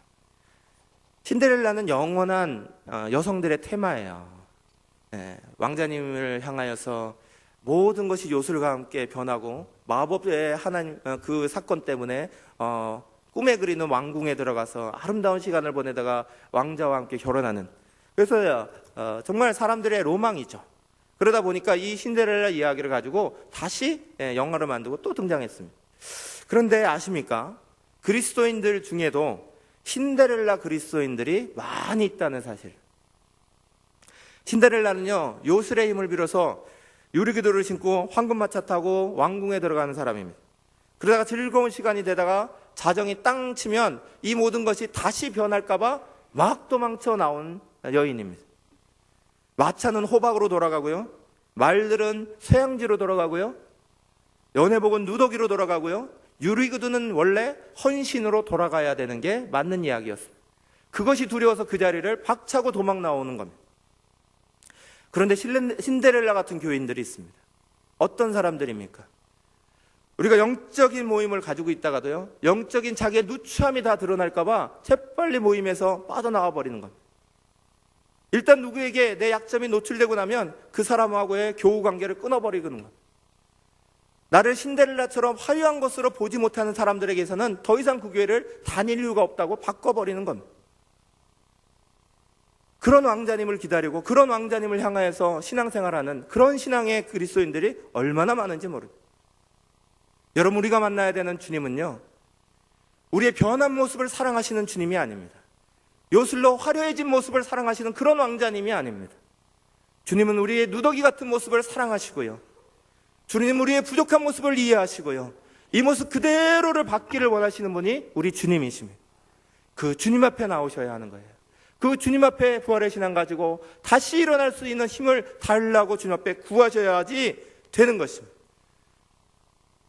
신데렐라는 영원한 여성들의 테마예요. 왕자님을 향하여서 모든 것이 요술과 함께 변하고 마법의 하나님 그 사건 때문에 꿈에 그리는 왕궁에 들어가서 아름다운 시간을 보내다가 왕자와 함께 결혼하는, 그래서 정말 사람들의 로망이죠. 그러다 보니까 이 신데렐라 이야기를 가지고 다시 영화를 만들고 또 등장했습니다. 그런데 아십니까? 그리스도인들 중에도 신데렐라 그리스도인들이 많이 있다는 사실. 신데렐라는요, 요술의 힘을 빌어서 유리기도를 신고 황금마차 타고 왕궁에 들어가는 사람입니다. 그러다가 즐거운 시간이 되다가 자정이 땅 치면 이 모든 것이 다시 변할까봐 막 도망쳐 나온 여인입니다. 마차는 호박으로 돌아가고요. 말들은 쇠양지로 돌아가고요. 연회복은 누더기로 돌아가고요. 유리구두는 원래 헌신으로 돌아가야 되는 게 맞는 이야기였습니다. 그것이 두려워서 그 자리를 박차고 도망 나오는 겁니다. 그런데 신데렐라 같은 교인들이 있습니다. 어떤 사람들입니까? 우리가 영적인 모임을 가지고 있다가도요, 영적인 자기의 누추함이 다 드러날까봐 재빨리 모임에서 빠져나와 버리는 겁니다. 일단 누구에게 내 약점이 노출되고 나면 그 사람하고의 교우 관계를 끊어버리는 겁니다. 나를 신데렐라처럼 화려한 것으로 보지 못하는 사람들에게서는 더 이상 그 교회를 다닐 이유가 없다고 바꿔버리는 겁니다. 그런 왕자님을 기다리고 그런 왕자님을 향하여서 신앙생활하는 그런 신앙의 그리스도인들이 얼마나 많은지 모릅니다. 여러분, 우리가 만나야 되는 주님은요, 우리의 변한 모습을 사랑하시는 주님이 아닙니다. 요술로 화려해진 모습을 사랑하시는 그런 왕자님이 아닙니다. 주님은 우리의 누더기 같은 모습을 사랑하시고요, 주님은 우리의 부족한 모습을 이해하시고요, 이 모습 그대로를 받기를 원하시는 분이 우리 주님이십니다. 그 주님 앞에 나오셔야 하는 거예요. 그 주님 앞에 부활의 신앙 가지고 다시 일어날 수 있는 힘을 달라고 주님 앞에 구하셔야지 되는 것입니다.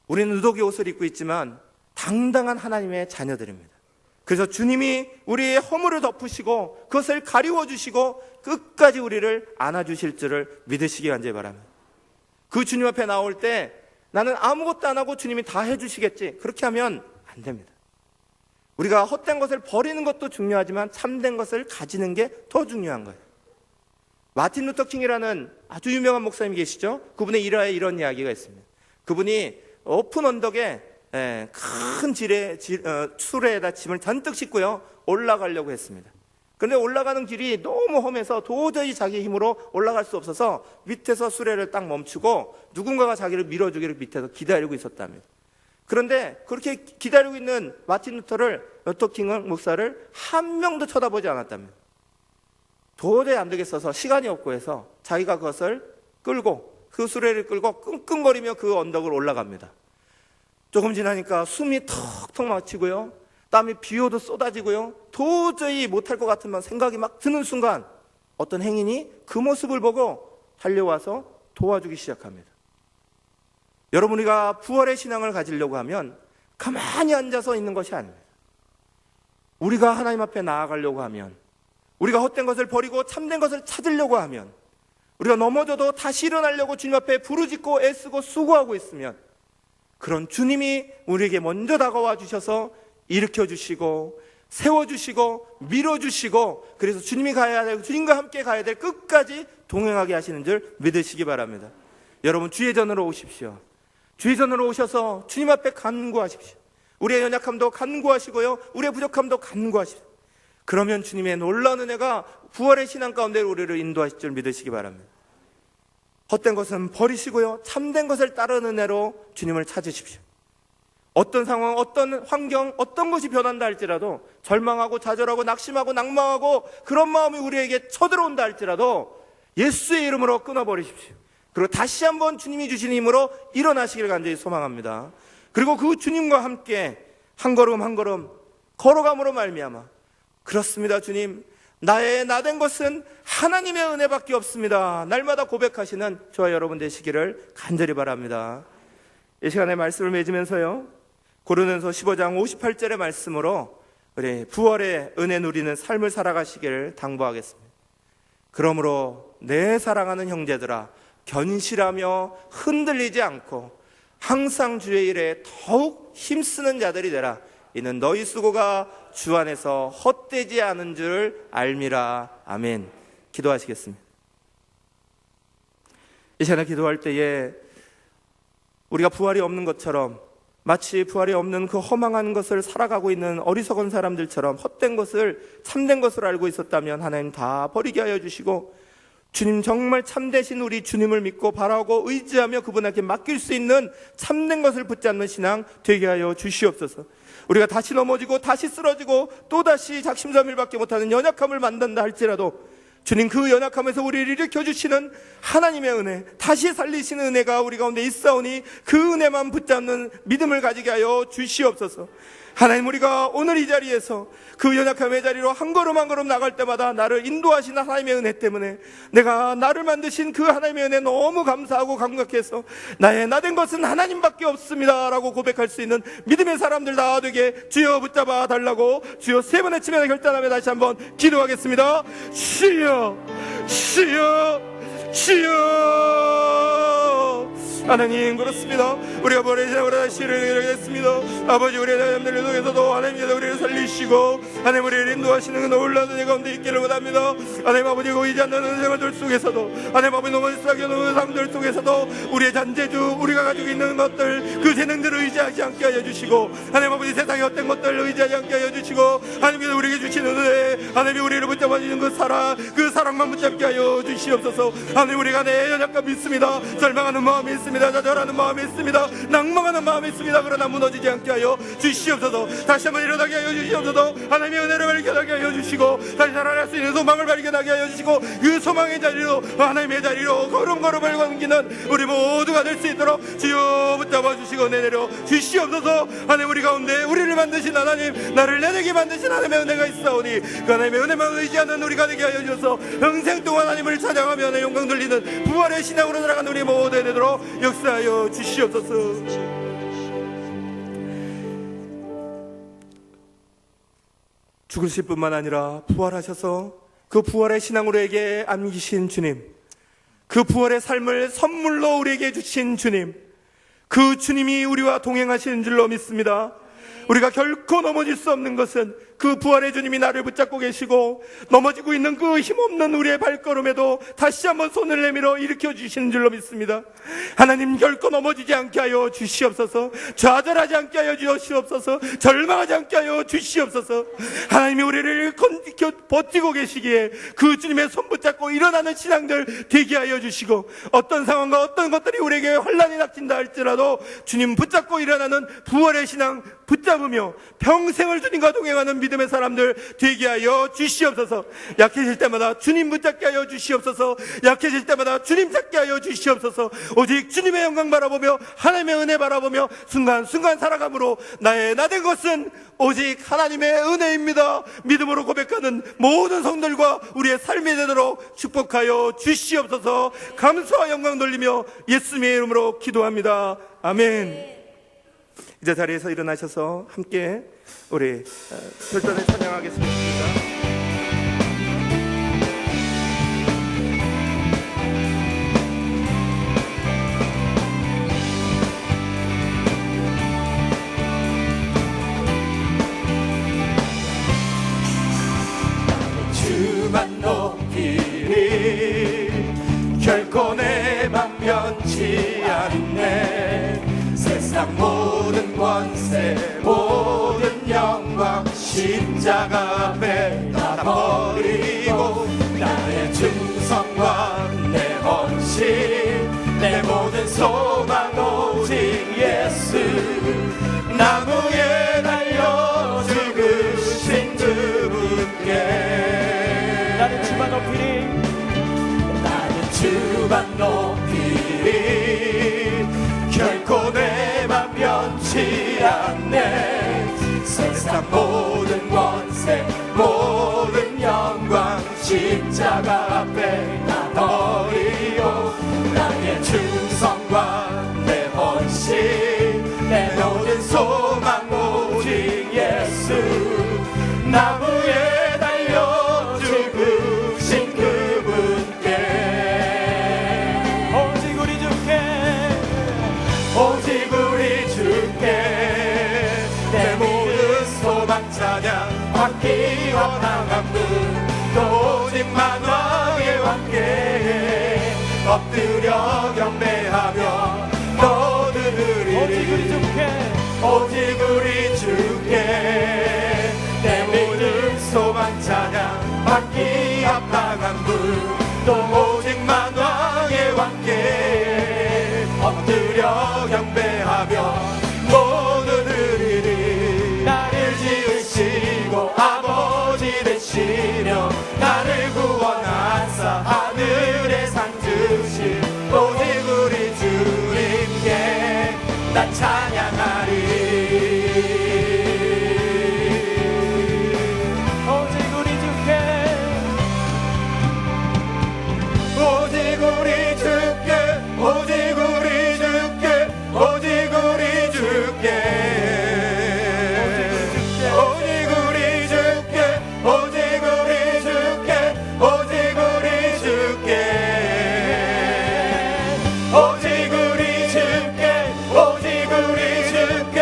우리는 누더기 옷을 입고 있지만 당당한 하나님의 자녀들입니다. 그래서 주님이 우리의 허물을 덮으시고 그것을 가리워 주시고 끝까지 우리를 안아주실 줄을 믿으시기 간절히 바랍니다. 그 주님 앞에 나올 때 나는 아무것도 안 하고 주님이 다 해주시겠지, 그렇게 하면 안 됩니다. 우리가 헛된 것을 버리는 것도 중요하지만 참된 것을 가지는 게 더 중요한 거예요. 마틴 루터 킹이라는 아주 유명한 목사님이 계시죠? 그분의 일화에 이런 이야기가 있습니다. 그분이 오픈 언덕에 큰 수레에다 짐을 잔뜩 싣고요, 올라가려고 했습니다. 그런데 올라가는 길이 너무 험해서 도저히 자기 힘으로 올라갈 수 없어서 밑에서 수레를 딱 멈추고 누군가가 자기를 밀어주기를 밑에서 기다리고 있었답니다. 그런데 그렇게 기다리고 있는 마틴 루터 킹 목사를 한 명도 쳐다보지 않았답니다. 도저히 안 되겠어서 시간이 없고 해서 자기가 그것을 끌고, 그 수레를 끌고 끙끙거리며 그 언덕을 올라갑니다. 조금 지나니까 숨이 턱턱 막히고요, 땀이 비오듯 쏟아지고요, 도저히 못할 것 같은 생각이 막 드는 순간 어떤 행인이 그 모습을 보고 달려와서 도와주기 시작합니다. 여러분, 우리가 부활의 신앙을 가지려고 하면 가만히 앉아서 있는 것이 아닙니다. 우리가 하나님 앞에 나아가려고 하면, 우리가 헛된 것을 버리고 참된 것을 찾으려고 하면, 우리가 넘어져도 다시 일어나려고 주님 앞에 부르짖고 애쓰고 수고하고 있으면 그런 주님이 우리에게 먼저 다가와 주셔서 일으켜주시고 세워주시고 밀어주시고, 그래서 주님이 가야 될, 주님과 함께 가야 될 끝까지 동행하게 하시는 줄 믿으시기 바랍니다. 여러분, 주의 전으로 오십시오. 주의 전으로 오셔서 주님 앞에 간구하십시오. 우리의 연약함도 간구하시고요, 우리의 부족함도 간구하십시오. 그러면 주님의 놀라운 은혜가 부활의 신앙 가운데 우리를 인도하실 줄 믿으시기 바랍니다. 헛된 것은 버리시고요, 참된 것을 따르는 은혜로 주님을 찾으십시오. 어떤 상황, 어떤 환경, 어떤 것이 변한다 할지라도, 절망하고 좌절하고 낙심하고 낭망하고 그런 마음이 우리에게 쳐들어온다 할지라도 예수의 이름으로 끊어버리십시오. 그리고 다시 한번 주님이 주신 힘으로 일어나시기를 간절히 소망합니다. 그리고 그 주님과 함께 한 걸음 한 걸음 걸어감으로 말미암아, 그렇습니다 주님, 나의 나된 것은 하나님의 은혜밖에 없습니다, 날마다 고백하시는 저와 여러분 되시기를 간절히 바랍니다. 이 시간에 말씀을 맺으면서요, 고린도전서 15장 58절의 말씀으로 우리 부활의 은혜 누리는 삶을 살아가시기를 당부하겠습니다. 그러므로 내 사랑하는 형제들아, 견실하며 흔들리지 않고 항상 주의 일에 더욱 힘쓰는 자들이 되라. 이는 너희 수고가 주 안에서 헛되지 않은 줄 알미라. 아멘. 기도하시겠습니다. 이 시간에 기도할 때에 우리가 부활이 없는 것처럼, 마치 부활이 없는 그 허망한 것을 살아가고 있는 어리석은 사람들처럼 헛된 것을 참된 것으로 알고 있었다면 하나님 다 버리게 하여 주시고, 주님 정말 참되신 우리 주님을 믿고 바라고 의지하며 그분에게 맡길 수 있는 참된 것을 붙잡는 신앙 되게 하여 주시옵소서. 우리가 다시 넘어지고 다시 쓰러지고 또다시 작심삼일밖에 못하는 연약함을 만든다 할지라도 주님 그 연약함에서 우리를 일으켜주시는 하나님의 은혜, 다시 살리시는 은혜가 우리 가운데 있사오니 그 은혜만 붙잡는 믿음을 가지게 하여 주시옵소서. 하나님, 우리가 오늘 이 자리에서 그 연약함의 자리로 한 걸음 한 걸음 나갈 때마다 나를 인도하시는 하나님의 은혜 때문에, 내가 나를 만드신 그 하나님의 은혜 너무 감사하고 감격해서 나의 나된 것은 하나님밖에 없습니다 라고 고백할 수 있는 믿음의 사람들 다 되게 주여 붙잡아 달라고 주여 세 번의 치면에 결단하며 다시 한번 기도하겠습니다. 주여, 주여, 주여. 하나님, 그렇습니다. 우리가 버리지 않으라 다시를 이루겠습니다. 아버지, 우리의 자녀들을 통해서도 하나님께서 우리를 살리시고 하나님 우리를 인도하시는 그 놀라운 은혜 가운데 있기를 원합니다. 하나님 아버지, 보이지 않는 생활들 속에서도, 하나님 아버지 너무 싸게 놓는 삶들 속에서도 우리의 잔재주, 우리가 가지고 있는 것들, 그 재능들을 의지하지 않게 하여 주시고, 하나님 아버지 세상의 어떤 것들을 의지하지 않게 하여 주시고, 하나님께서 우리에게 주시는 은혜, 하나님이 우리를 붙잡아 주시는 그 사랑만 붙잡게 하여 주시옵소서. 하나님, 우리가 내 연약함 있습니다. 절망하는 마음이 있습니다. 좌절하는 마음이 있습니다. 낭망하는 마음이 있습니다. 그러나 무너지지 않게 하여 주시옵소서. 다시 한번 일어나게 하여 주시옵소서. 하나님의 은혜를 발견하게 하여 주시고, 다시 살아날 수 있는 소망을 발견하게 하여 주시고, 그 소망의 자리로, 하나님의 자리로 걸음걸음을 옮기는 우리 모두가 될 수 있도록 주여 붙잡아 주시고 내려 주시옵소서. 하나님, 우리 가운데 우리를 만드신 하나님, 나를 내게 만드신 하나님의 은혜가 있사오니 그 하나님의 은혜만 의지하는 우리가 되게 하여 주셔서 평생 동안 하나님을 찬양하며 내 영광 돌리는 부활의 신앙으로 살아가는 우리 모두가 되도록 역사하여 주시옵소서. 죽으실 뿐만 아니라 부활하셔서 그 부활의 신앙으로 우리에게 안기신 주님, 그 부활의 삶을 선물로 우리에게 주신 주님, 그 주님이 우리와 동행하시는 줄로 믿습니다. 우리가 결코 넘어질 수 없는 것은 그 부활의 주님이 나를 붙잡고 계시고, 넘어지고 있는 그 힘없는 우리의 발걸음에도 다시 한번 손을 내밀어 일으켜 주시는 줄로 믿습니다. 하나님, 결코 넘어지지 않게 하여 주시옵소서. 좌절하지 않게 하여 주시옵소서. 절망하지 않게 하여 주시옵소서. 하나님이 우리를 버티고 계시기에 그 주님의 손 붙잡고 일어나는 신앙들 되게 하여 주시고, 어떤 상황과 어떤 것들이 우리에게 혼란이 닥친다 할지라도 주님 붙잡고 일어나는 부활의 신앙 붙잡으며 평생을 주님과 동행하는 믿음의 사람들 되게 하여 주시옵소서. 약해질 때마다 주님 붙잡게 하여 주시옵소서. 약해질 때마다 주님 찾게 하여 주시옵소서. 오직 주님의 영광 바라보며 하나님의 은혜 바라보며 순간순간 살아감으로 나의 나된 것은 오직 하나님의 은혜입니다 믿음으로 고백하는 모든 성들과 우리의 삶이 되도록 축복하여 주시옵소서. 감사와 영광 돌리며 예수님의 이름으로 기도합니다. 아멘. 이제 자리에서 일어나셔서 함께 우리 결단을 찬양하겠습니다. 주만 높이리 결코 내 맘 변치 않네. 세상 모든 권세 모든 영광 십자가 앞에 다 버리고 나의 충성과 내 헌신 소망 오직 예수 나무에 달려 죽으신 그분께 나는 주만 높이리 나는 주만 높이리 결코 내 맘 변치 않네 세상 모든 권세 모든 영광 십자가 앞에 다 버리고 나의 충성과 내 헌신 내 모든 소망 오직 예수 나무에 달려 죽으신 그분께 오직 우리 주께 오직 우리 주께 내 모든 소망 찬양 받기 원함 또 오직 만왕의 왕께 엎드려 경배하며 너는 오직 우리 으리리 주께 오직 우리 주께 내 모든 소망 찬양 받기 합당한 분또 오직 만왕의 왕께 엎드려 경배하며 모든 의리를 나를 지으시고 아버지 되시며 나를 구원하사 하늘에 상 주신 오직 우리 주님께 나 찬양하리 오직 우리 주께 오직 우리 주께 오직 우리 주께 오직 우리 주께 오직 우리 주께 오직 우리 주께 오직 우리 주께 오직 우리 주께 오직 우리 주께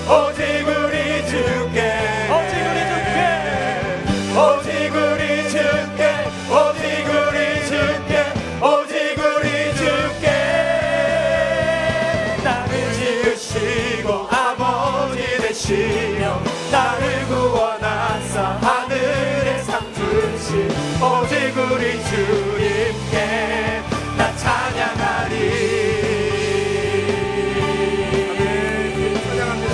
오직 우리 주께 오직 우리 주께 오직 우리 주께 오직 우리 주께 오직 우리 주께 나를 지으시고 아버지 되시며 나를 구원하사 하늘에 상 주신 오직 우리 주님께 나 찬양하리 찬양합니다.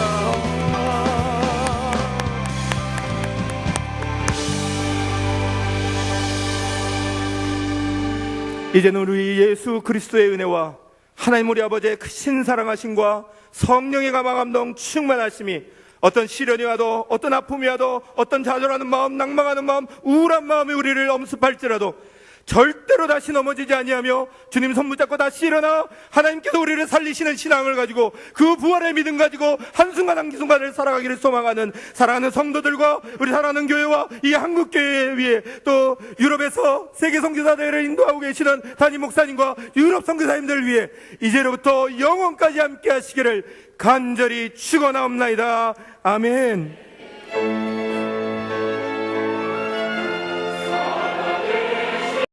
이제는 우리 예수 그리스도의 은혜와 하나님 우리 아버지의 크신 사랑하심과 성령의 감화감동 충만하심이 어떤 시련이 와도 어떤 아픔이 와도 어떤 좌절하는 마음 낭망하는 마음 우울한 마음이 우리를 엄습할지라도 절대로 다시 넘어지지 아니하며 주님 손 붙잡고 다시 일어나 하나님께서 우리를 살리시는 신앙을 가지고 그 부활의 믿음 가지고 한순간 한순간을 살아가기를 소망하는 사랑하는 성도들과 우리 사랑하는 교회와 이 한국교회 위에 또 유럽에서 세계 선교사대회를 인도하고 계시는 담임 목사님과 유럽 선교사님들 위해 이제로부터 영원까지 함께 하시기를 간절히 축원하옵나이다. 아멘.